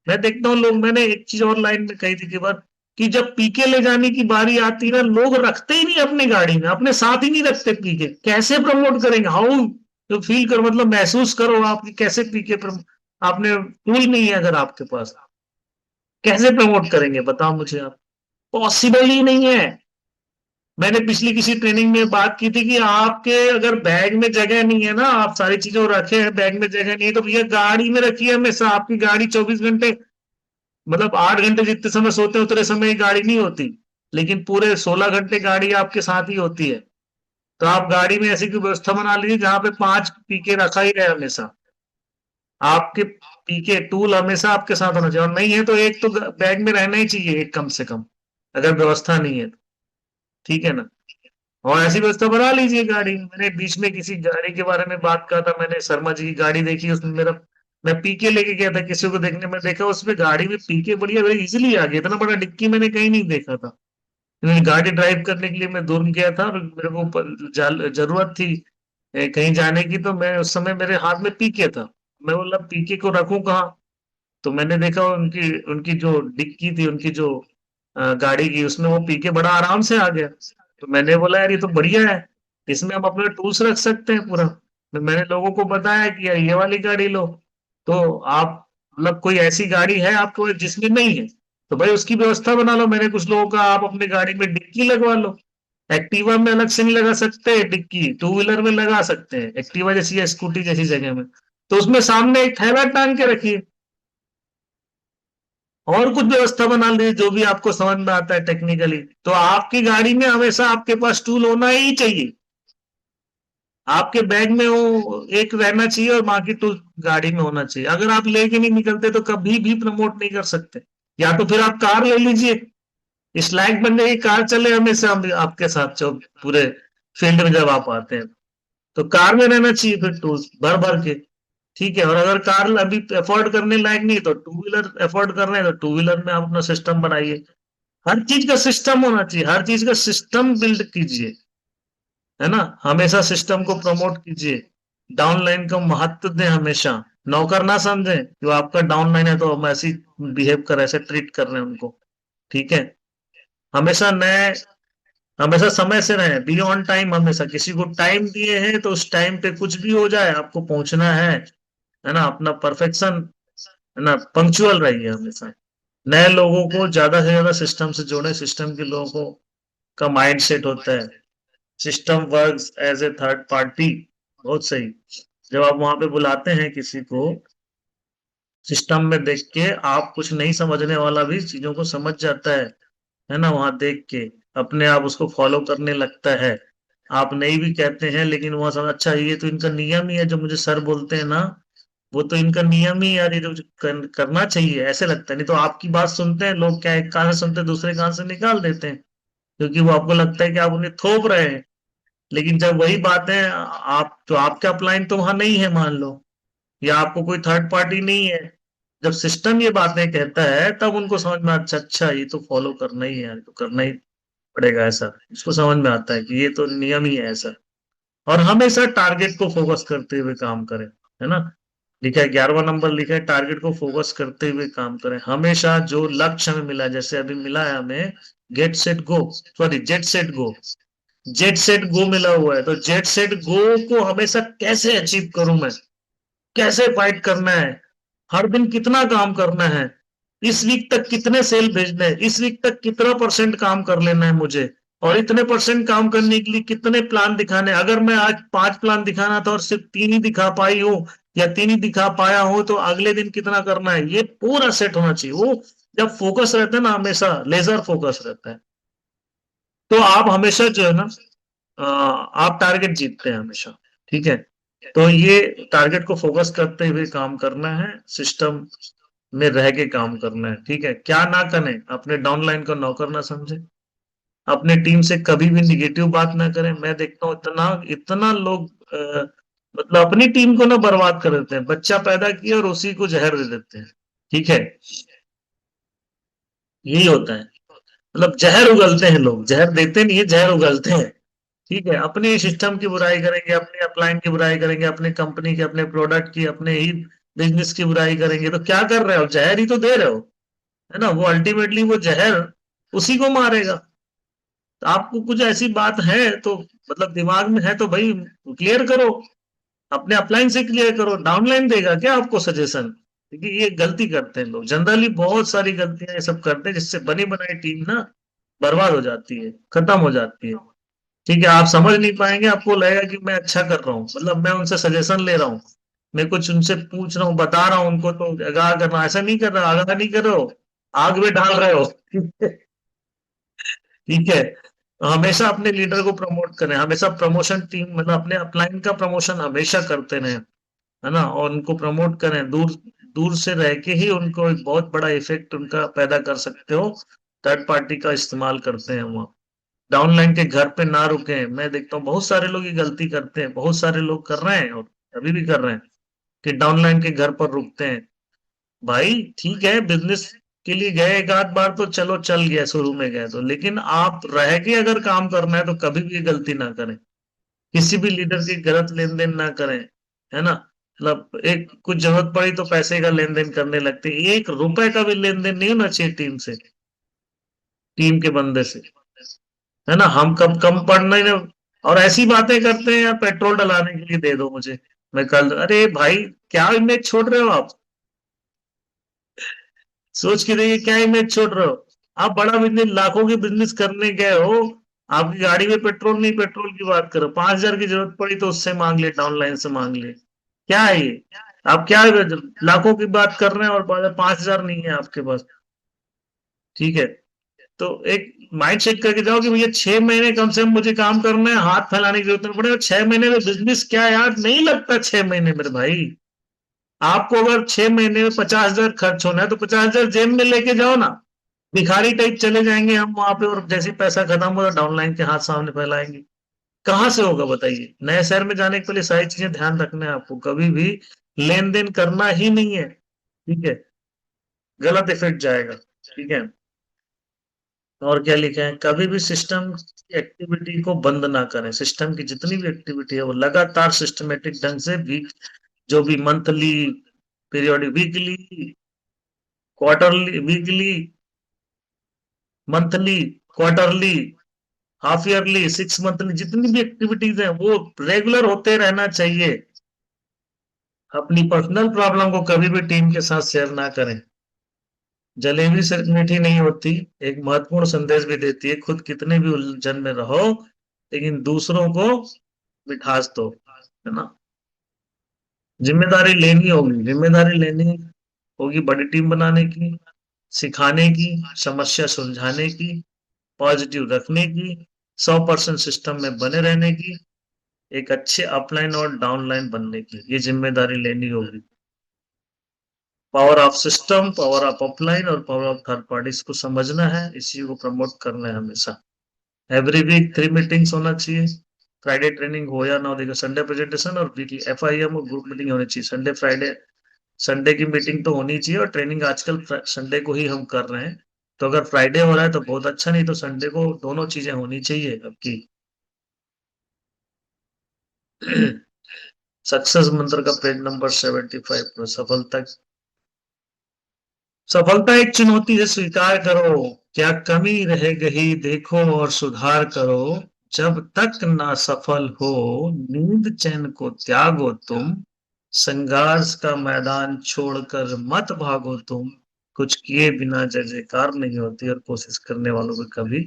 मैं देखता हूँ लोग, मैंने एक चीज और लाइन में कही थी कि बार, कि जब पीके ले जाने की बारी आती है ना, लोग रखते ही नहीं अपनी गाड़ी में, अपने साथ ही नहीं रखते पीके। कैसे प्रमोट करेंगे, हाउ तो फील करो, मतलब महसूस करो आप कि कैसे पीके आपने टूल नहीं है अगर आपके पास, कैसे प्रमोट करेंगे बताओ मुझे आप। पॉसिबल ही नहीं है। मैंने पिछली किसी ट्रेनिंग में बात की थी कि आपके अगर बैग में जगह नहीं है ना, आप सारी चीजों रखे हैं, बैग में जगह नहीं है, तो भैया गाड़ी में रखिए हमेशा। आपकी गाड़ी 24 घंटे, मतलब 8 घंटे जितने समय सोते हैं उतने समय गाड़ी नहीं होती, लेकिन पूरे 16 घंटे गाड़ी आपके साथ ही होती है। तो आप गाड़ी में ऐसी कोई व्यवस्था बना लीजिए जहां पे 5 पीके रखा ही रहे हमेशा। आपके पीके टूल हमेशा आपके साथ होना चाहिए, और नहीं है तो एक तो बैग में रहना ही चाहिए, एक कम से कम, अगर व्यवस्था नहीं है तो। ठीक है ना। और ऐसी व्यवस्था बना लीजिए गाड़ी में। मैंने बीच में किसी गाड़ी के बारे में बात कहा था, मैंने शर्मा जी की गाड़ी देखी, उसमें मेरा, मैं पीके लेके गया था किसी को देखने में, देखा उसमें गाड़ी में पीके बढ़िया बड़े इजिली आ गया, इतना बड़ा डिक्की मैंने कहीं नहीं देखा था। गाड़ी ड्राइव करने के लिए मैं दूर गया था, और मेरे को जरूरत थी कहीं जाने की, तो मैं उस समय मेरे हाथ में पीके था। मैं बोला पीके को रखूं कहाँ, तो मैंने देखा उनकी उनकी जो डिक्की थी, उनकी जो गाड़ी की, उसमें वो पीके बड़ा आराम से आ गया। तो मैंने बोला यार, ये तो बढ़िया है, इसमें हम अपने टूल्स रख सकते हैं पूरा। तो मैंने लोगों को बताया कि यार ये वाली गाड़ी लो। तो आप मतलब कोई ऐसी गाड़ी है आपको जिसमें नहीं है, तो भाई उसकी व्यवस्था बना लो। मैंने कुछ लोगों का, आप अपनी गाड़ी में डिक्की लगवा लो। एक्टिवा में अलग से नहीं लगा सकते डिक्की, टू व्हीलर में लगा सकते हैं, एक्टिवा जैसी या स्कूटी जैसी जगह में। तो उसमें सामने एक थैला टांग के रखिए, और कुछ व्यवस्था बना लीजिए जो भी आपको समझ में आता है टेक्निकली। तो आपकी गाड़ी में हमेशा आपके पास टूल होना ही चाहिए। आपके बैग में वो एक रहना चाहिए और बाकी टूल गाड़ी में होना चाहिए। अगर आप लेके नहीं निकलते तो कभी भी प्रमोट नहीं कर सकते। या तो फिर आप कार ले लीजिए, स्लैग बन जाएगी, कार चले हमेशा आपके साथ जो पूरे फील्ड में जब आप आते हैं। तो कार में रहना चाहिए फिर टूल्स भर भर के। ठीक है, और अगर कार अभी अफोर्ड करने लायक नहीं तो टू व्हीलर अफोर्ड कर रहे हैं तो टू व्हीलर में आप अपना सिस्टम बनाइए। हर चीज का सिस्टम होना चाहिए, हर चीज का सिस्टम बिल्ड कीजिए, है ना। हमेशा सिस्टम को प्रमोट कीजिए, डाउनलाइन का महत्व दें हमेशा। नौकर ना समझें कि वो आपका डाउनलाइन है तो हम ऐसे बिहेव कर, ऐसे ट्रीट कर रहे हैं उनको। ठीक है। हमेशा नए, हमेशा समय से रहें, बी ऑन टाइम। हमेशा किसी को टाइम दिए हैं तो उस टाइम पे कुछ भी हो जाए आपको पहुंचना है ना। अपना परफेक्शन, है ना, पंक्चुअल रहिए हमेशा। नए लोगों को ज्यादा से ज्यादा सिस्टम से जोड़े। सिस्टम के लोगों को का माइंड सेट होता है system works as a third party. बहुत सही। जब आप वहां पे बुलाते हैं किसी को, सिस्टम में देख के आप कुछ नहीं समझने वाला भी चीजों को समझ जाता है ना। वहां देख के अपने आप उसको फॉलो करने लगता है। आप नहीं भी कहते हैं लेकिन वहां समझ, अच्छा ये तो इनका नियम ही है जो मुझे सर बोलते हैं ना, वो तो इनका नियम ही यार, ये तो करना चाहिए, ऐसे लगता है। नहीं तो आपकी बात सुनते हैं लोग, क्या एक कान से सुनते हैं दूसरे कान से निकाल देते हैं, क्योंकि वो आपको लगता है कि आप उन्हें थोप रहे हैं। लेकिन जब वही बातें आप, तो आपका अपलाइन तो वहां नहीं है मान लो, या आपको कोई थर्ड पार्टी नहीं है, जब सिस्टम ये बातें कहता है तब उनको समझ में, अच्छा अच्छा ये तो फॉलो करना ही है यार, तो करना ही पड़ेगा ऐसा। इसको समझ में आता है कि ये तो नियम ही है ऐसा। और हमेशा टारगेट को फोकस करते हुए काम करें, है ना। लिखा है 11वां नंबर, लिखा है टारगेट को फोकस करते हुए काम करें। हमेशा जो लक्ष्य हमें मिला है, जैसे अभी मिला है हमें get set go, sorry jet set go, jet set go मिला हुआ है। तो जेट सेट गो को हमेशा कैसे अचीव करूं मैं, कैसे फाइट करना है, हर दिन कितना काम करना है, इस वीक तक कितने सेल भेजने हैं, इस वीक तक कितना परसेंट काम कर लेना है मुझे, और इतने परसेंट काम करने के लिए कितने प्लान दिखाने। अगर मैं आज 5 प्लान दिखाना था और सिर्फ 3 ही दिखा पाई हूँ या 3 ही दिखा पाया हूं, तो अगले दिन कितना करना है, ये पूरा सेट होना चाहिए। वो जब फोकस रहता है ना, हमेशा लेजर फोकस रहता है, तो आप हमेशा जो है ना, आप टारगेट जीतते हैं हमेशा। ठीक है। तो ये टारगेट को फोकस करते हुए काम करना है, सिस्टम में रह के काम करना है। ठीक है। क्या ना करें, अपने डाउनलाइन को नौकर ना समझे, अपने टीम से कभी भी निगेटिव बात ना करें। मैं देखता हूँ इतना इतना लोग मतलब अपनी टीम को ना बर्बाद कर देते हैं। बच्चा पैदा किया और उसी को जहर दे देते हैं। ठीक है। यही होता है, मतलब जहर उगलते हैं लोग, जहर देते नहीं है, जहर उगलते हैं। ठीक है। अपने सिस्टम की बुराई करेंगे, अपने अपलाइन की बुराई करेंगे, अपने कंपनी की, अपने प्रोडक्ट की, अपने ही बिजनेस की बुराई करेंगे, तो क्या कर रहे हो, जहर ही तो दे रहे हो, है ना। वो अल्टीमेटली वो जहर उसी को मारेगा। तो आपको कुछ ऐसी बात है तो, मतलब दिमाग में है तो भाई क्लियर करो, अपने अपलाइन से क्लियर करो। डाउनलाइन देगा क्या आपको सजेशन? क्योंकि ये गलती करते हैं लोग, जनरली बहुत सारी गलतियां ये सब करते हैं, जिससे बनी बनाई टीम ना बर्बाद हो जाती है, खत्म हो जाती है। ठीक है। आप समझ नहीं पाएंगे, आपको लगेगा कि मैं अच्छा कर रहा हूँ, मतलब मैं उनसे सजेशन ले रहा हूँ, मैं कुछ उनसे पूछ रहा हूँ, बता रहा हूँ उनको, तो आगाह कर रहा हूँ। ऐसा नहीं कर रहा, आगाह नहीं कर रहे हो, आग में डाल रहे हो। ठीक है। हमेशा अपने लीडर को प्रमोट करें, हमेशा प्रमोशन टीम, मतलब अपने अपलाइन का प्रमोशन हमेशा करते रहें, है ना। और उनको प्रमोट करें, दूर दूर से रह के ही उनको एक बहुत बड़ा इफेक्ट उनका पैदा कर सकते हो। थर्ड पार्टी का इस्तेमाल करते हैं वहाँ। डाउनलाइन के घर पे ना रुके। मैं देखता हूँ बहुत सारे लोग ये गलती करते हैं, बहुत सारे लोग कर रहे हैं और अभी भी कर रहे हैं, कि डाउनलाइन के घर पर रुकते हैं। भाई ठीक है, बिजनेस के लिए गए एक आध बार तो चलो चल गया, शुरू में गए तो, लेकिन आप रह के अगर काम करना है तो कभी भी ये गलती ना करें। किसी भी लीडर की गलत लेन देन ना करें, है ना। मतलब एक कुछ जरूरत पड़ी तो पैसे का लेन देन करने लगते हैं, 1 रुपए का भी लेन देन नहीं होना चाहिए टीम से, टीम के बंदे से, है ना। हम कब कम पड़ने ने, और ऐसी बातें करते हैं यार, पेट्रोल डलाने के लिए दे दो मुझे, मैं कल, अरे भाई क्या इमेज छोड़ रहे हो आप? सोच के देखिए क्या इमेज छोड़ रहे हो। आप बड़ा बिजनेस, लाखों की बिजनेस करने गए हो, आपकी गाड़ी में पेट्रोल नहीं, पेट्रोल की बात करो, 5,000 की जरूरत पड़ी तो उससे मांग ले, ऑनलाइन से मांग ले। क्या है ये? आप क्या लाखों की बात कर रहे हैं और 5,000 नहीं है आपके पास। ठीक है, तो एक माइंड सेट करके जाओ कि भैया 6 महीने कम से कम मुझे काम करना है, हाथ फैलाने की जरूरत नहीं पड़ेगा। 6 महीने में बिजनेस क्या यार, नहीं लगता 6 महीने मेरे भाई। आपको अगर 6 महीने में 50,000 खर्च होना है तो 50,000 जेब में लेके जाओ ना। भिखारी टाइप चले जाएंगे हम वहां पे, और जैसे ही पैसा खत्म होगा डाउनलाइन के हाथ सामने फैलाएंगे। कहाँ से होगा बताइए? नए शहर में जाने के पहले सारी चीजें ध्यान रखना है आपको, कभी भी लेन देन करना ही नहीं है। ठीक है, गलत इफेक्ट जाएगा। ठीक है, और क्या लिखा है, कभी भी सिस्टम एक्टिविटी को बंद ना करें। सिस्टम की जितनी भी एक्टिविटी है वो लगातार सिस्टमेटिक ढंग से भी, जो भी monthly, periodic, weekly, quarterly, weekly, monthly, quarterly, half yearly, 6 monthly, जितनी भी एक्टिविटीज हैं वो रेगुलर होते रहना चाहिए। अपनी पर्सनल प्रॉब्लम को कभी भी टीम के साथ शेयर ना करें। जलेबी सिर्फ मीठी नहीं होती, एक महत्वपूर्ण संदेश भी देती है। खुद कितने भी उलझन में रहो, लेकिन दूसरों को मिठास दो, है ना। जिम्मेदारी लेनी होगी, जिम्मेदारी लेनी होगी, बड़ी टीम बनाने की, सिखाने की, समस्या सुलझाने की, पॉजिटिव रखने की, 100% सिस्टम में बने रहने की, एक अच्छे अपलाइन और डाउनलाइन बनने की, ये जिम्मेदारी लेनी होगी। Power of system, power of upline और पावर ऑफ थर्ड पार्टीज को समझना है, इसी को प्रमोट करना है हमेशा। एवरी वीक 3 मीटिंग्स होना चाहिए। फ्राइडे ट्रेनिंग हो या ना हो, देखो संडे प्रेजेंटेशन और वीकली FIM और ग्रुप मीटिंग होनी चाहिए। संडे फ्राइडे, संडे की मीटिंग तो होनी चाहिए, और ट्रेनिंग आजकल संडे को ही हम कर रहे हैं। तो अगर फ्राइडे हो रहा है तो बहुत अच्छा, नहीं तो संडे को दोनों चीजें होनी चाहिए आपकी। सक्सेस मंत्र का पेज नंबर 75 पर, सफलता, सफलता एक चुनौती है, स्वीकार करो। क्या कमी रह गई देखो और सुधार करो। जब तक ना सफल हो, नींद चैन को त्यागो तुम। संघर्ष का मैदान छोड़कर मत भागो तुम। कुछ किए बिना जय जयकार नहीं होती, और कोशिश करने वालों को कभी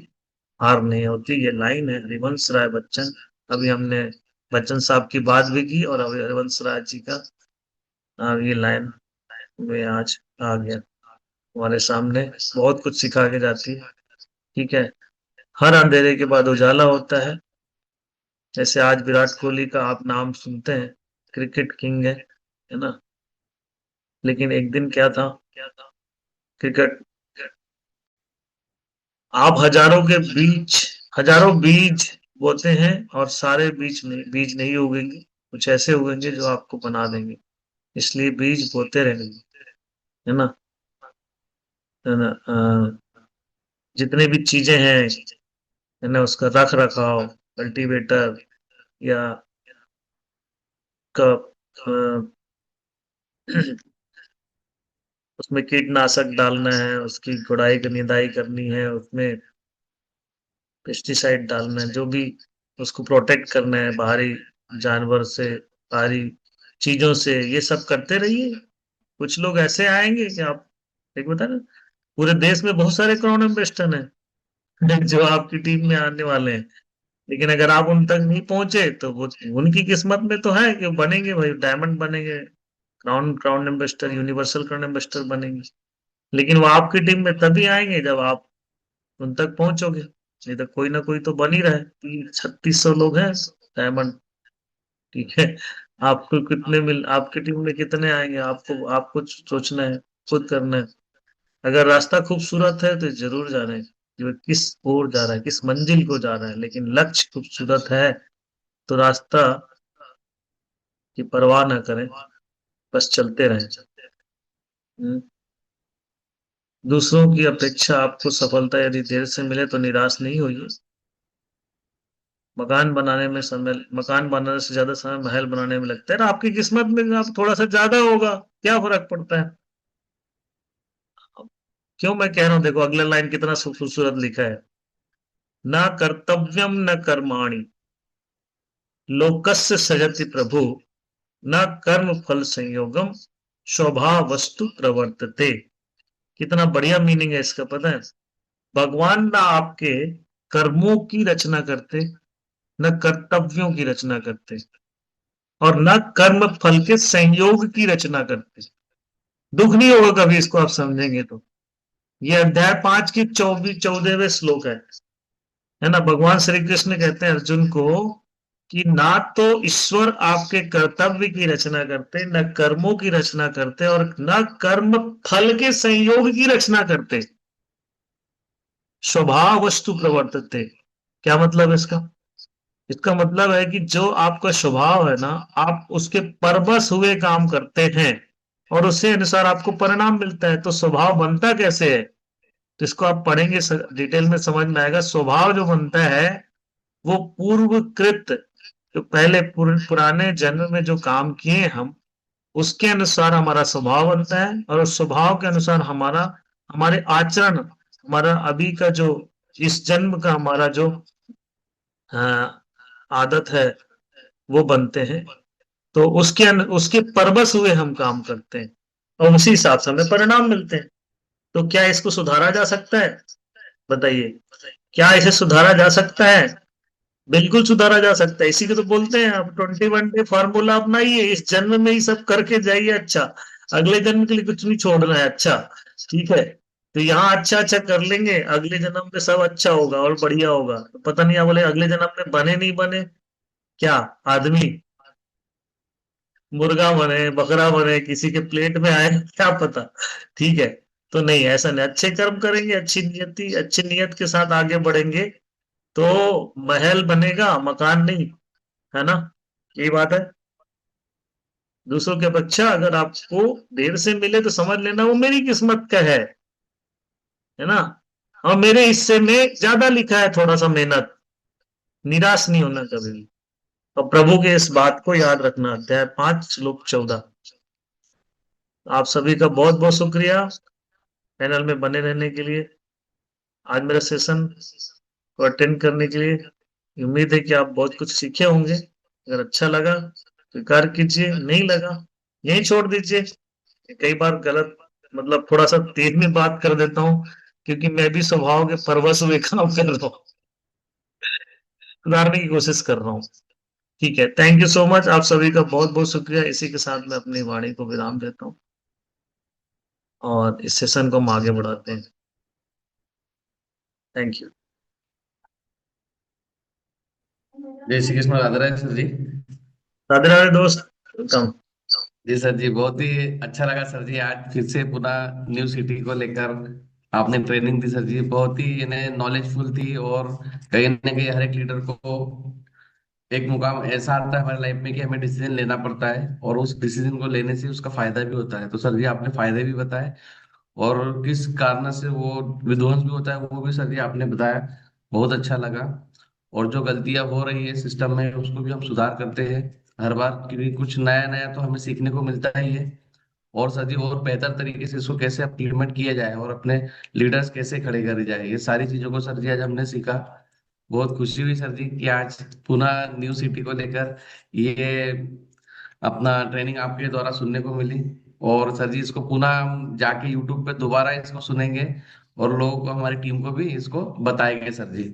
हार नहीं होती। ये लाइन है हरिवंश राय बच्चन। अभी हमने बच्चन साहब की बात भी की, और अभी हरिवंश राय जी का ये लाइन में आज आ गया हमारे सामने। बहुत कुछ सिखा के जाती है। ठीक है, हर अंधेरे के बाद उजाला होता है। जैसे आज विराट कोहली का आप नाम सुनते हैं, क्रिकेट किंग है ना। लेकिन एक दिन क्या था, क्रिकेट, आप हजारों के बीच, हजारों बीज बोते हैं और सारे बीज नहीं उगेंगे। कुछ ऐसे उगेंगे जो आपको बना देंगे। इसलिए बीज बोते रहेंगे, है ना। है ना, जितने भी चीजें हैं, है ना, उसका रख रखाव, कल्टीवेटर या का उसमें कीटनाशक डालना है, उसकी गुड़ाई की निदाई करनी है, उसमें पेस्टिसाइड डालना है, जो भी उसको प्रोटेक्ट करना है बाहरी जानवर से, बाहरी चीजों से, ये सब करते रहिए। कुछ लोग ऐसे आएंगे कि आप, एक बता ना, पूरे देश में बहुत सारे क्राउन एम्बेसडर हैं जो आपकी टीम में आने वाले हैं। लेकिन अगर आप उन तक नहीं पहुंचे तो वो उनकी किस्मत में तो है कि वो बनेंगे भाई, डायमंड बनेंगे, crown crown ambassador, universal crown ambassador बनेंगे। लेकिन वो आपकी टीम में तभी आएंगे जब आप उन तक पहुंचोगे। नहीं तो कोई ना कोई तो बन ही रहा है, 3600 लोग हैं डायमंड। ठीक है, आपको कितने मिल, आपकी टीम में कितने आएंगे, आपको आपको सोचना है, खुद करना है। अगर रास्ता खूबसूरत है तो जरूर जाना है कि वो किस ओर जा रहा है, किस मंजिल को जा रहा है। लेकिन लक्ष्य खूबसूरत है तो रास्ता की परवाह ना करें, बस चलते रहें। हम्म। दूसरों की अपेक्षा आपको सफलता यदि देर से मिले तो निराश नहीं होइए। मकान बनाने से ज्यादा समय महल बनाने में लगता है ना। आपकी किस्मत में आप थोड़ा सा ज्यादा होगा, क्या फर्क पड़ता है। क्यों मैं कह रहा हूँ, देखो अगला लाइन कितना खूबसूरत लिखा है। न कर्तव्यम न कर्माणि, लोकस्य सजति प्रभु, न कर्म फल संयोगम, स्वभाव वस्तु प्रवर्तते। कितना बढ़िया मीनिंग है इसका, पता है? भगवान ना आपके कर्मों की रचना करते, न कर्तव्यों की रचना करते, और न कर्म फल के संयोग की रचना करते। दुख नहीं होगा कभी, इसको आप समझेंगे तो। ये अध्याय 5 की 14वें श्लोक है ना। भगवान श्री कृष्ण कहते हैं अर्जुन को कि ना तो ईश्वर आपके कर्तव्य की रचना करते, न कर्मों की रचना करते, और न कर्म फल के संयोग की रचना करते। स्वभाव वस्तु प्रवर्तते। क्या मतलब है इसका? इसका मतलब है कि जो आपका स्वभाव है ना, आप उसके परबस हुए काम करते हैं, और उससे अनुसार आपको परिणाम मिलता है। तो स्वभाव बनता कैसे है, तो इसको आप पढ़ेंगे, डिटेल में समझ में आएगा। स्वभाव जो बनता है वो पूर्वकृत, जो पहले पुराने जन्म में जो काम किए हम, उसके अनुसार हमारा स्वभाव बनता है, और उस स्वभाव के अनुसार हमारा हमारे आचरण, हमारा अभी का जो इस जन्म का हमारा जो आदत है वो बनते हैं। तो उसके परबस हुए हम काम करते हैं, और उसी हिसाब से हमें परिणाम मिलते हैं। तो क्या इसको सुधारा जा सकता है? बताइए, क्या इसे सुधारा जा सकता है? बिल्कुल सुधारा जा सकता है। इसी को तो बोलते हैं, आप 21 डे फॉर्मूला अपनाइए, इस जन्म में ही सब करके जाइए। अच्छा, अगले जन्म के लिए कुछ नहीं छोड़ना है। अच्छा, ठीक है। तो यहाँ अच्छा अच्छा कर लेंगे, अगले जन्म में सब अच्छा होगा और बढ़िया होगा। तो पता नहीं, आप बोले अगले जन्म में बने नहीं बने, क्या आदमी मुर्गा बने, बकरा बने, किसी के प्लेट में आए, क्या पता। ठीक है। तो नहीं, ऐसा नहीं। अच्छे कर्म करेंगे, अच्छी नियत के साथ आगे बढ़ेंगे, तो महल बनेगा, मकान नहीं। है ना? यही बात है। दूसरों की अपेक्षा अगर आपको देर से मिले तो समझ लेना वो मेरी किस्मत का है ना। और मेरे हिस्से में ज्यादा लिखा है, थोड़ा सा मेहनत। निराश नहीं होना कभी भी। और प्रभु के इस बात को याद रखना। अध्याय 5 श्लोक 14। आप सभी का बहुत बहुत शुक्रिया पैनल में बने रहने के लिए, आज मेरा सेशन को अटेंड करने के लिए। उम्मीद है कि आप बहुत कुछ सीखे होंगे। अगर अच्छा लगा तो स्वीकार कीजिए, नहीं लगा यही छोड़ दीजिए। कई बार गलत, मतलब थोड़ा सा तेज में बात कर देता हूँ, क्योंकि मैं भी स्वभाव के परवश हुए काम कर रहा हूँ, सुधारने की कोशिश कर रहा हूँ। ठीक है, थैंक यू सो मच। आप सभी का बहुत बहुत शुक्रिया। इसी के साथ मैं अपनी वाणी को विराम देता हूँ, और इस सेशन को हम आगे बढ़ाते हैं। Thank you. जय श्री कृष्ण, राधे राधे सर जी। राधे राधे दोस्त, वेलकम। जी सर जी, बहुत ही अच्छा लगा सर जी। आज फिर से पुनः न्यू सिटी को लेकर आपने ट्रेनिंग दी सर जी, बहुत ही इन्हें नॉलेजफुल थी। और कहीं ना कहीं हर एक लीडर को एक मुकाम ऐसा आता है हमारे लाइफ में कि हमें डिसीजन लेना पड़ता है, और उस डिसीजन को लेने से उसका फायदा भी होता है। तो सर जी आपने फायदे भी बताए, और किस कारण से वो विध्वंस भी होता है वो भी सर जी आपने बताया। बहुत अच्छा लगा। और जो गलतियां हो रही है सिस्टम में उसको भी हम सुधार करते हैं हर बार, क्योंकि कुछ नया नया तो हमें सीखने को मिलता ही है। और सर जी और बेहतर तरीके से इसको कैसे इम्प्लीमेंट किया जाए और अपने लीडर्स कैसे खड़े करे जाए, ये सारी चीजों को सर जी आज हमने सीखा। बहुत खुशी हुई सर जी कि आज पुनः न्यू सिटी को लेकर ये अपना ट्रेनिंग आपके द्वारा सुनने को मिली। और सर जी इसको पुनः हम जाके यूट्यूब पे दोबारा इसको सुनेंगे, और लोगों को, हमारी टीम को भी इसको बताएंगे सर जी।